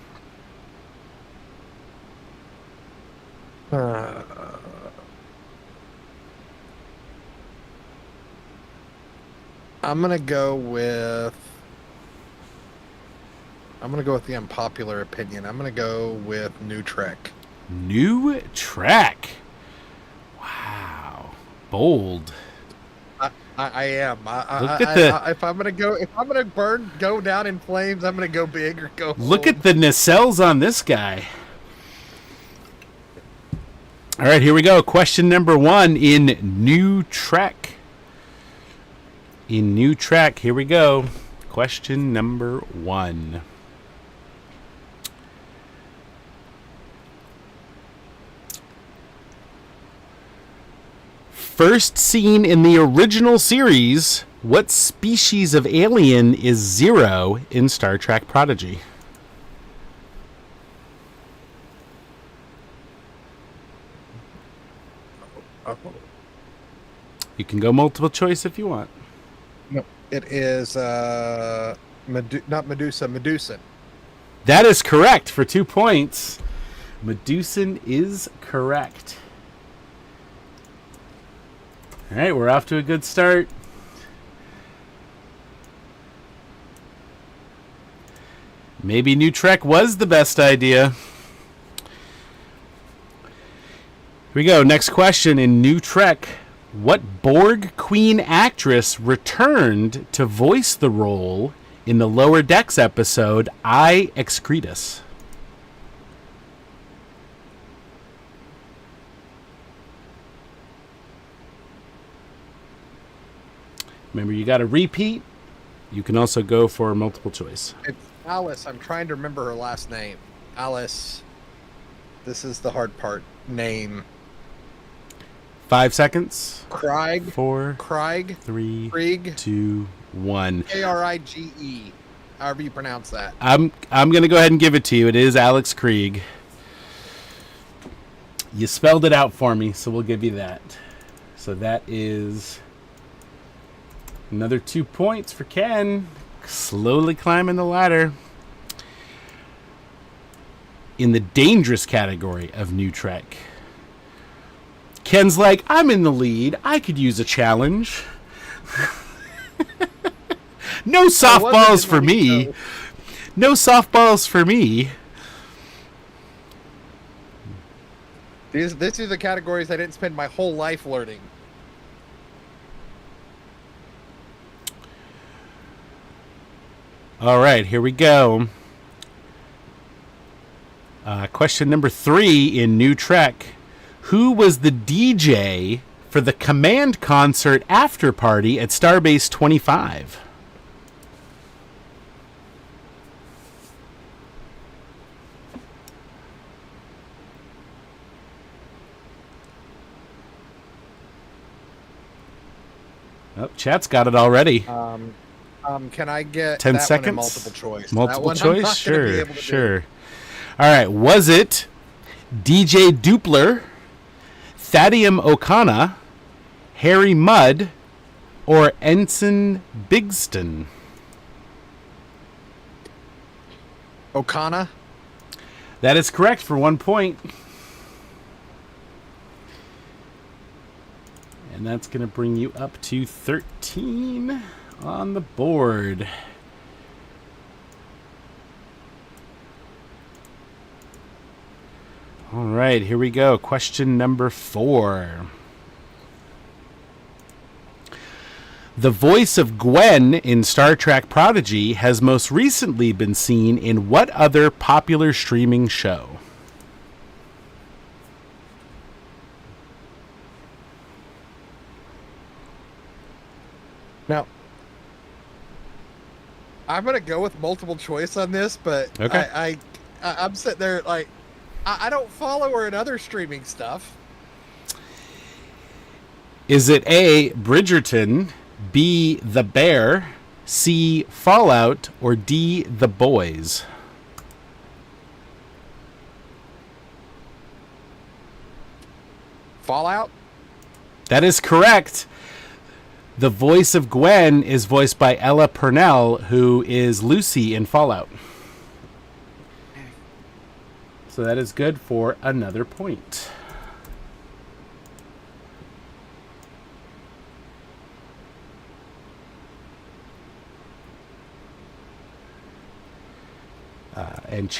I'm gonna go with the unpopular opinion. I'm gonna go with New Trek. New Trek. Wow. Bold. I am. Look at the- if I'm gonna go down in flames, I'm gonna go big or go. Look home. at the nacelles on this guy. All right, here we go. Question number 1 in New Trek. In New Trek, here we go. Question number 1. First seen in the original series, what species of alien is Zero in Star Trek Prodigy? You can go multiple choice if you want. No, it is not Medusa, Medusan. That is correct for 2 points. Medusan is correct. All right, we're off to a good start. Maybe New Trek was the best idea. Here we go. Next question in New Trek. What Borg Queen actress returned to voice the role in the Lower Decks episode I Excretus? Remember, you got to repeat. You can also go for multiple choice. It's Alice. I'm trying to remember her last name. Alice. This is the hard part. Name. 5 seconds. Craig. 4, Craig. 3, Krieg. 2, 1. Krige. However you pronounce that. I'm going to go ahead and give it to you. It is Alex Krieg. You spelled it out for me, so we'll give you that. So that is another 2 points for Ken. Slowly climbing the ladder. in the dangerous category of New Trek. Ken's like, I'm in the lead. I could use a challenge. No softballs for me. though. No softballs for me. These are the categories I didn't spend my whole life learning. All right, here we go. Question number 3 in New Trek. Who was the DJ for the Command Concert after party at Starbase 25? Oh, chat's got it already. Can I get 10 that seconds? one in multiple choice? Multiple That one I'm choice? not gonna be Sure, able to do. sure. All right, was it DJ Dupler, Thaddeum O'Connor, Harry Mudd, or Ensign Bigston? O'Connor? That is correct for 1 point. And that's going to bring you up to 13 on the board. All right, here we go. Question number 4. The voice of Gwen in Star Trek Prodigy has most recently been seen in what other popular streaming show? Now, I'm gonna go with multiple choice on this, but Okay. I'm sitting there like I don't follow her in other streaming stuff. Is it A, Bridgerton, B, The Bear, C, Fallout, or D, The Boys? Fallout? That is correct. The voice of Gwen is voiced by Ella Purnell, who is Lucy in Fallout. So that is good for another point. And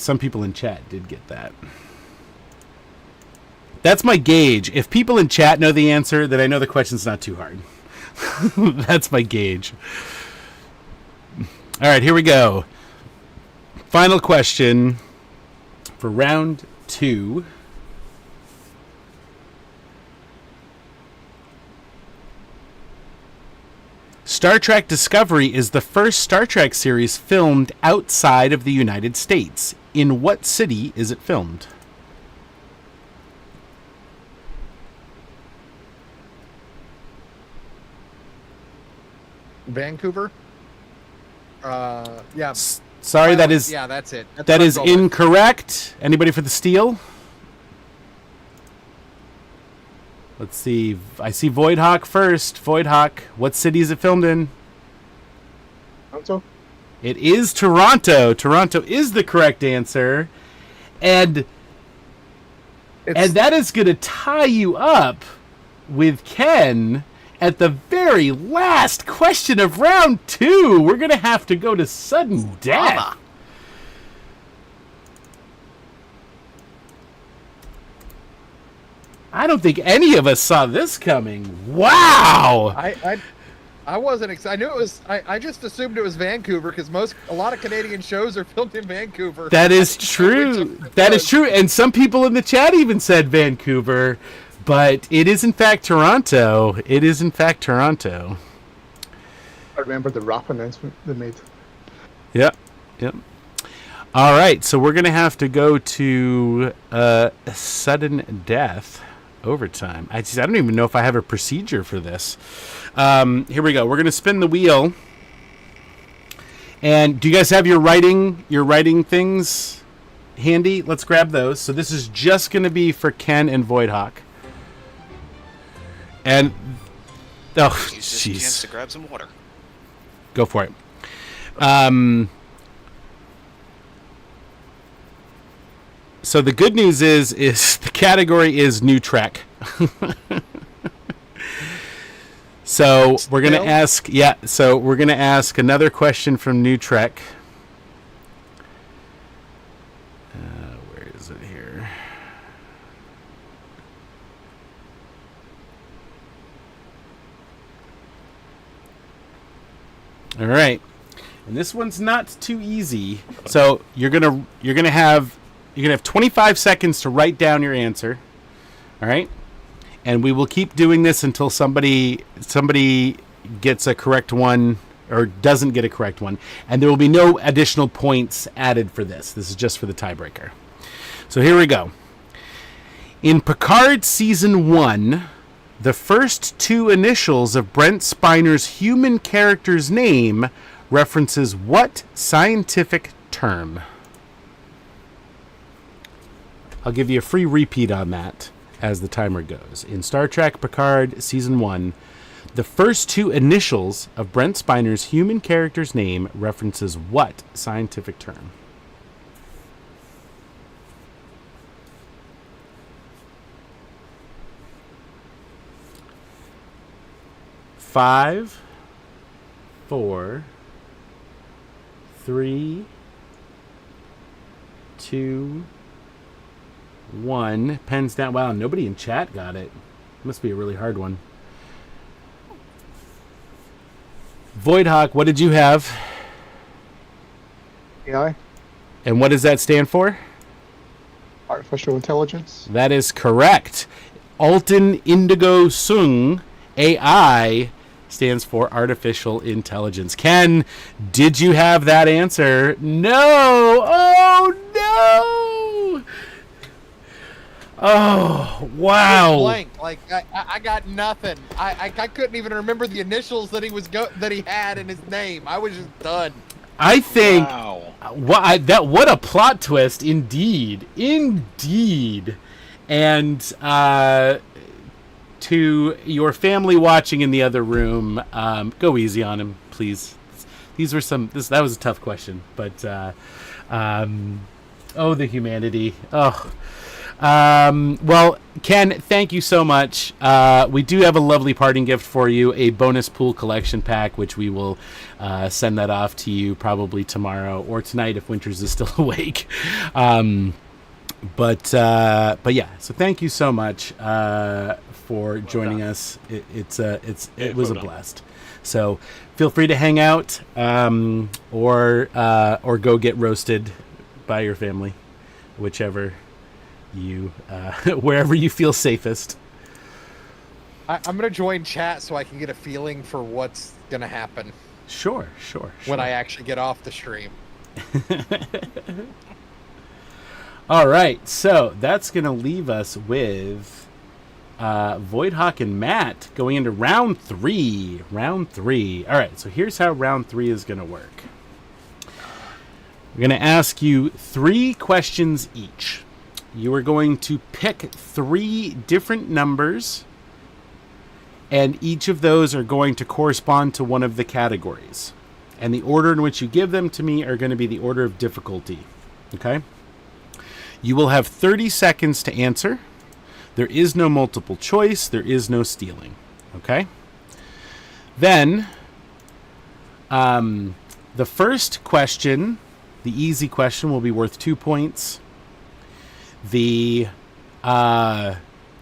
some people in chat did get that. That's my gauge. If people in chat know the answer, then I know the question's not too hard. That's my gauge. All right, here we go. Final question for round 2. Star Trek Discovery is the first Star Trek series filmed outside of the United States. In what city is it filmed? Vancouver? Yeah. Sorry, that is Yeah, that's it. That's that what I'm is going with. incorrect. Anybody for the steal? Let's see. I see Voidhawk first. Voidhawk, what city is it filmed in? Toronto? It is Toronto. Toronto is the correct answer. And that is going to tie you up with Ken at the very last question of round 2. We're going to have to go to sudden death. Mama. I don't think any of us saw this coming. Wow. I wasn't excited. I knew it was. I just assumed it was Vancouver because a lot of Canadian shows are filmed in Vancouver. That is true. That is true. And some people in the chat even said Vancouver, but it is in fact Toronto. It is in fact Toronto. I remember the rap announcement they made. Yep. Yep. All right. So we're going to have to go to sudden death overtime. I don't even know if I have a procedure for this. Here we go. We're going to spin the wheel. And do you guys have your writing things handy? Let's grab those. So this is just going to be for Ken and Voidhawk. And oh, Use this chance jeez, to grab some water. go for it. So the good news is the category is new Trek. So we're gonna ask, So we're gonna ask another question from New Trek. Where is it here? All right, and this one's not too easy. So you're gonna have 25 seconds to write down your answer. All right. And we will keep doing this until somebody gets a correct one or doesn't get a correct one. And there will be no additional points added for this. This is just for the tiebreaker. So here we go. In Picard Season 1, the first two initials of Brent Spiner's human character's name references what scientific term? I'll give you a free repeat on that as the timer goes. In Star Trek Picard Season 1, the first two initials of Brent Spiner's human character's name references what scientific term? Five, 4, 3, 2, 1. Pens down. Wow, nobody in chat got it. Must be a really hard one. Voidhawk, what did you have? AI, And what does that stand for? artificial intelligence. That is correct. Alton Indigo Sung, AI, stands for artificial intelligence. Ken, did you have that answer? No! Oh, no! Oh, wow. Blank. Like I got nothing. I couldn't even remember the initials that he had in his name. I was just done. I think Wow. what a plot twist, indeed. And to your family watching in the other room, go easy on him, please. That was a tough question, but the humanity. Well, Ken, thank you so much. We do have a lovely parting gift for you, a bonus pool collection pack, which we will send that off to you probably tomorrow or tonight if Winters is still awake. But yeah, so thank you so much for joining us. It was a blast. So feel free to hang out or go get roasted by your family, whichever you wherever you feel safest. I'm gonna join chat so I can get a feeling for what's gonna happen Sure. when I actually get off the stream. All right, so that's gonna leave us with Voidhawk and Matt going into round three. All right, so here's how round 3 is gonna work. We're gonna ask you 3 questions each. You are going to pick 3 different numbers, and each of those are going to correspond to one of the categories. And the order in which you give them to me are going to be the order of difficulty. Okay? You will have 30 seconds to answer. There is no multiple choice. There is no stealing. Okay? Then, the first question, the easy question, will be worth 2 points. The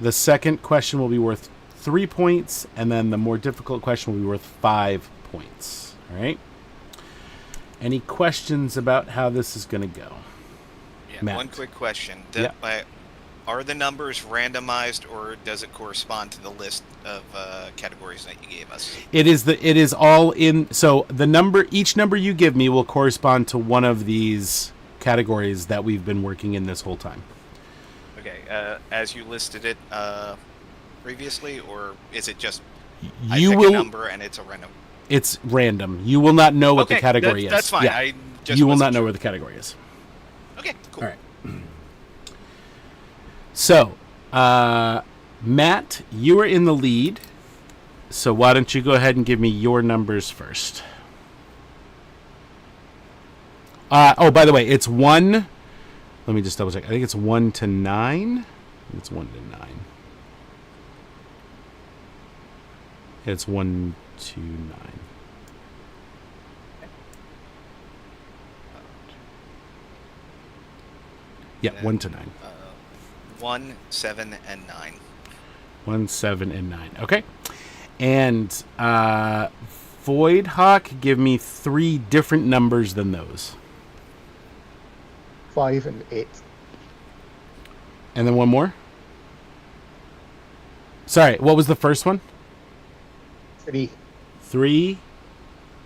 second question will be worth 3 points, and then the more difficult question will be worth 5 points. All right? Any questions about how this is going to go? Yeah, Matt. one quick question. Yeah. Are the numbers randomized, or does it correspond to the list of categories that you gave us? It is all in. So each number you give me will correspond to one of these categories that we've been working in this whole time. Okay, as you listed it previously, or is it just You I pick will. a number and it's a random? It's random. You will not know what the category is. That's fine. Yeah. I just You will wasn't not know sure. where the category is. Okay, cool. All right. So, Matt, you are in the lead. So why don't you go ahead and give me your numbers first? By the way, it's 1, Let me just double check. I think it's 1 to 9. It's 1 to 9. It's 1 to 9. Yeah, And 1 to 9. 1, 7, and 9. 1, 7, and 9. Okay. And Void Hawk, give me 3 different numbers than those. 5 and 8. And then one more. Sorry, what was the first one? 3 3,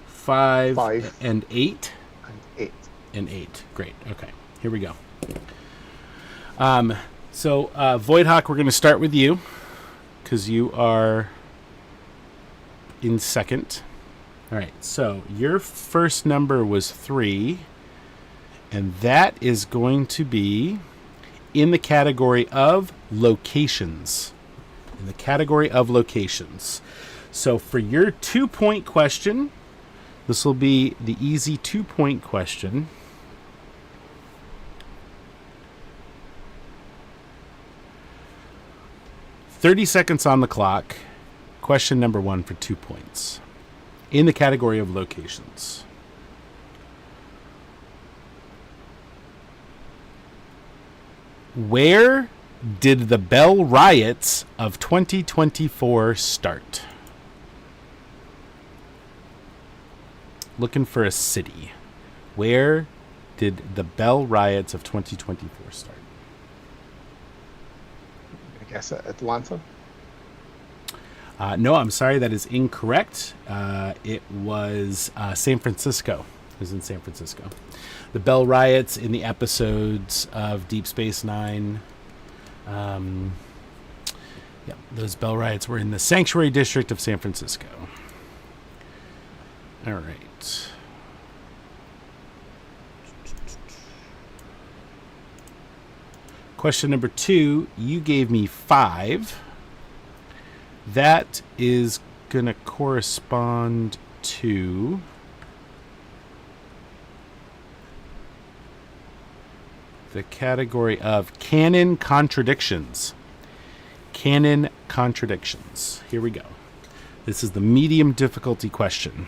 5, 5. and 8. and 8. And 8. Great. Okay. Here we go. So Voidhawk, we're going to start with you because you are in second. All right. So your first number was 3, and that is going to be in the category of locations. In the category of locations. So for your 2-point question, this will be the easy 2-point question. "30 seconds on the clock. Question number 1 for 2 points. In the category of locations. Where did the Bell Riots of 2024 start? Looking for a city. Where did the Bell Riots of 2024 start? I guess Atlanta. No, I'm sorry, that is incorrect. It was San Francisco. It was in San Francisco. The Bell Riots in the episodes of Deep Space Nine. Those Bell Riots were in the Sanctuary District of San Francisco. All right. Question number 2, you gave me 5. That is going to correspond to the category of canon contradictions. Canon contradictions. Here we go. This is the medium difficulty question.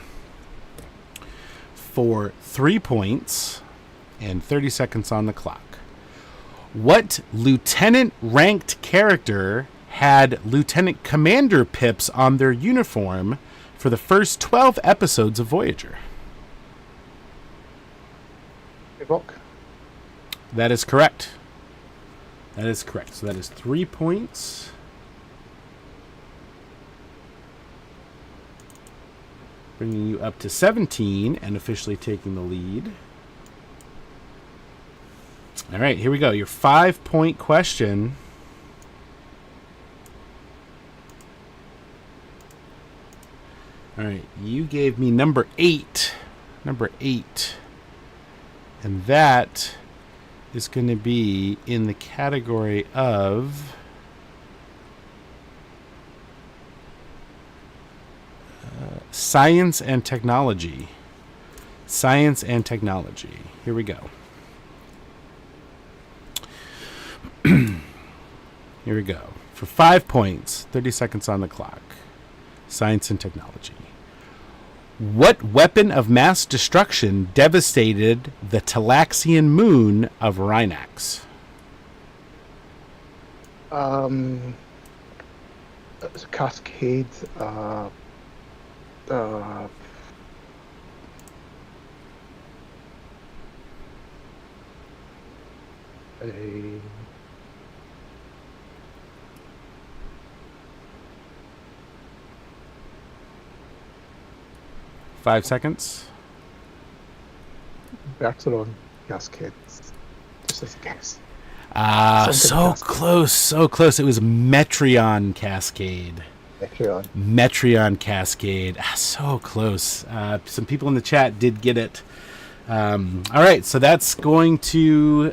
For 3 points and 30 seconds on the clock. What lieutenant ranked character had lieutenant commander pips on their uniform for the first 12 episodes of Voyager? Rock. That is correct. That is correct. So that is 3 points. Bringing you up to 17 and officially taking the lead. All right, here we go. Your 5-point question. All right, you gave me number 8. Number 8. And that is going to be in the category of science and technology. Science and technology. Here we go. Here we go. For 5 points, 30 seconds on the clock. Science and technology. What weapon of mass destruction devastated the Talaxian moon of Rhinax? It's a cascade. A 5 seconds. Bertillon cascades. Just as a guess. So Cascade. close, so close. It was Metreon Cascade. Metreon. Metreon Cascade. So close. Some people in the chat did get it. All right, so that's going to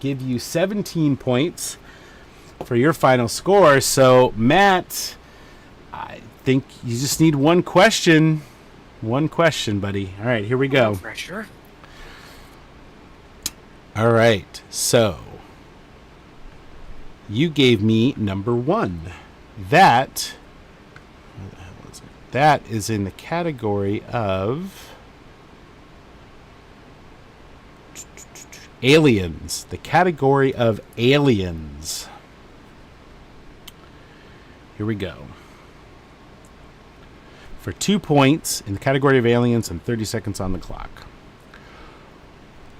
give you 17 points for your final score. So, Matt, I think you just need one question. One question, buddy. All right, here we go. Pressure. All right, so you gave me number 1. That, where the hell is it? That is in the category of aliens. The category of aliens. Here we go. For 2 points in the category of aliens and 30 seconds on the clock.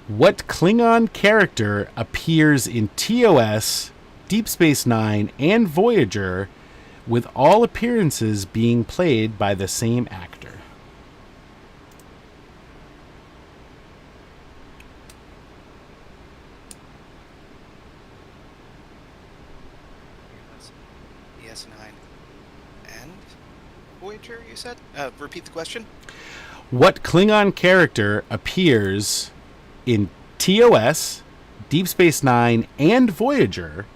What Klingon character appears in TOS, Deep Space Nine, and Voyager, with all appearances being played by the same actor? DS9 and Voyager, you said? Repeat the question. What Klingon character appears in TOS, Deep Space Nine, and Voyager,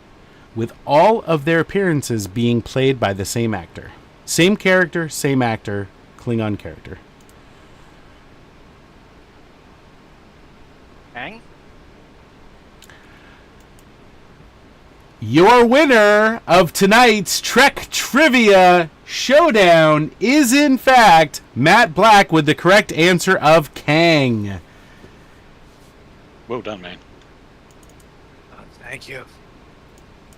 with all of their appearances being played by the same actor? Same character, same actor, Klingon character. Hang? Your winner of tonight's Trek Trivia Showdown is, in fact, Matt Black with the correct answer of Kang. Well done, man. Thank you.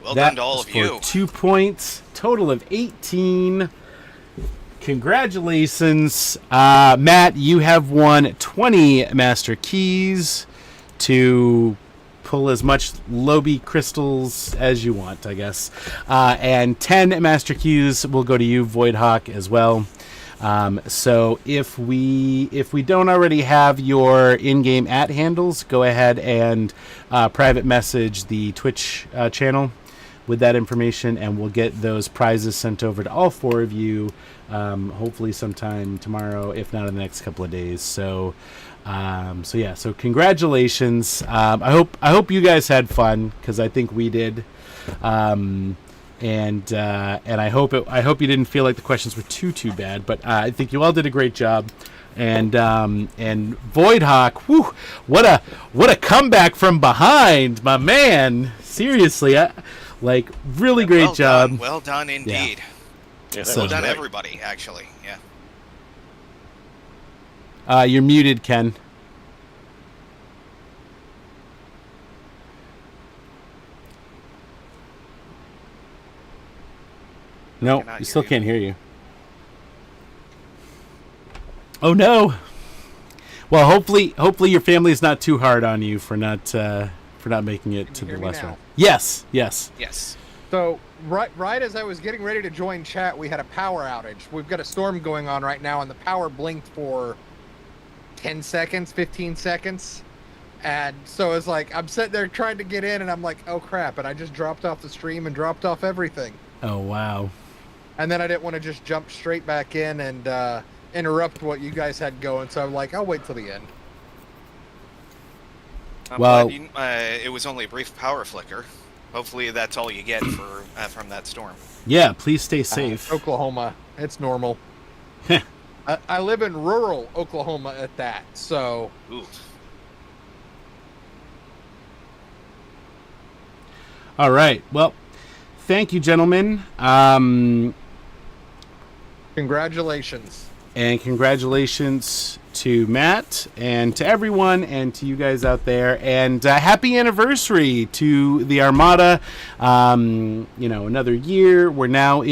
Well That done to all was of you. For 2 points, total of 18. Congratulations. Matt, you have won 20 Master Keys to pull as much Lobi crystals as you want, I guess. And 10 Master Keys will go to you, Voidhawk, as well. So if we don't already have your in-game @handles, go ahead and private message the Twitch channel with that information, and we'll get those prizes sent over to all 4 of you, hopefully sometime tomorrow, if not in the next couple of days. So congratulations. I hope you guys had fun, because I think we did. And I hope you didn't feel like the questions were too bad, but I think you all did a great job. And Voidhawk, whew, what a comeback from behind, my man. Seriously, really great well job. Done. Well done indeed. Yeah, that So- Well was done, great. everybody. Actually, yeah. You're muted, Ken. No, Cannot you still hear you. can't hear you. Oh no. Well, hopefully your family's not too hard on you for not making it Can to you the hear me last now? round. Yes. Yes. So right as I was getting ready to join chat, we had a power outage. We've got a storm going on right now, and the power blinked for 10 seconds, 15 seconds. And so it's like, I'm sitting there trying to get in, and I'm like, oh crap, and I just dropped off the stream and dropped off everything. Oh wow. And then I didn't want to just jump straight back in and interrupt what you guys had going, so I'm like, I'll wait till the end. I'm Well- glad it was only a brief power flicker. Hopefully, that's all you get from that storm. Yeah, please stay safe. Oklahoma, it's normal. I live in rural Oklahoma at that, so Ooh. All right. Well, thank you, gentlemen. congratulations. And congratulations to Matt and to everyone and to you guys out there. And happy anniversary to the Armada. Another year. We're now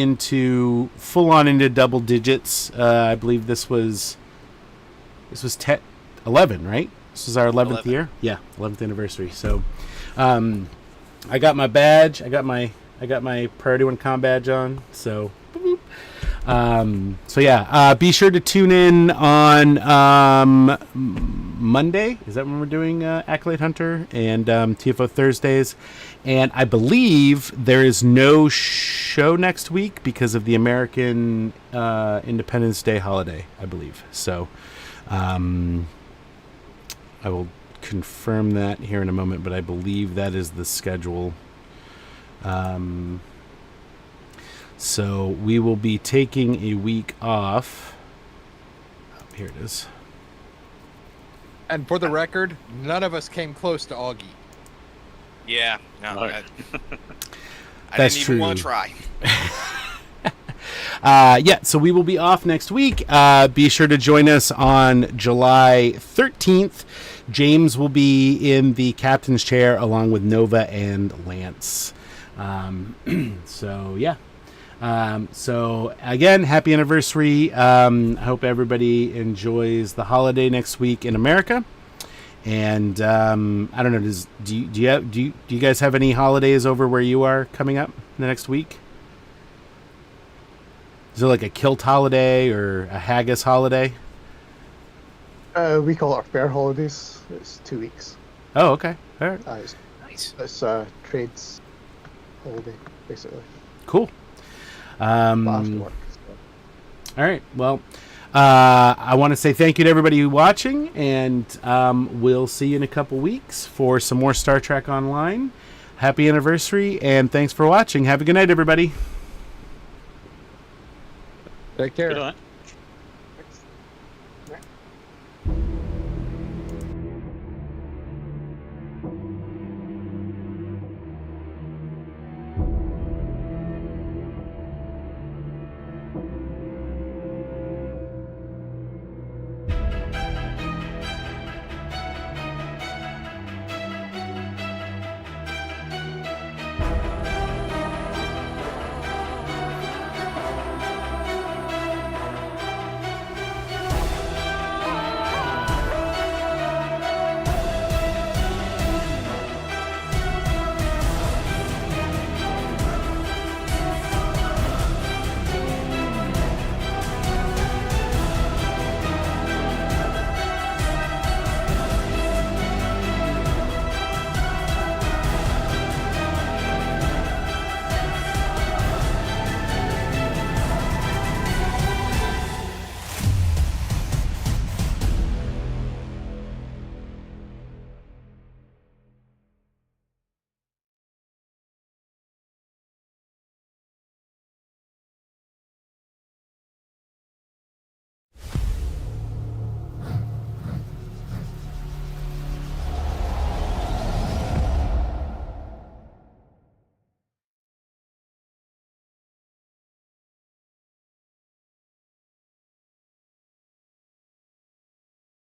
full on into double digits. I believe this was 11, right? This is our 11th 11. year. Yeah, 11th anniversary. So, I got my badge. I got my Priority One Com badge on. So, boop, boop. Be sure to tune in on Monday. Is that when we're doing Accolade Hunter and TFO Thursdays? And I believe there is no show next week because of the American Independence Day holiday, I believe. So, I will confirm that here in a moment, but I believe that is the schedule. So we will be taking a week off. Oh, here it is. And for the record, none of us came close to Augie. Yeah, no, No. I That's didn't even want to true. try. Yeah, so we will be off next week. Be sure to join us on July 13th. James will be in the captain's chair along with Nova and Lance. So, yeah. So, again, happy anniversary. I hope everybody enjoys the holiday next week in America. And I don't know, do you guys have any holidays over where you are coming up the next week? Is there like a kilt holiday or a haggis holiday? We call our fair holidays. It's 2 weeks. Oh, okay. All right. Nice. It's trades holiday, basically. Cool. But after work. So. All right. Well, I want to say thank you to everybody watching, and we'll see you in a couple weeks for some more Star Trek Online. Happy anniversary, and thanks for watching. Have a good night, everybody. Take care. Good night.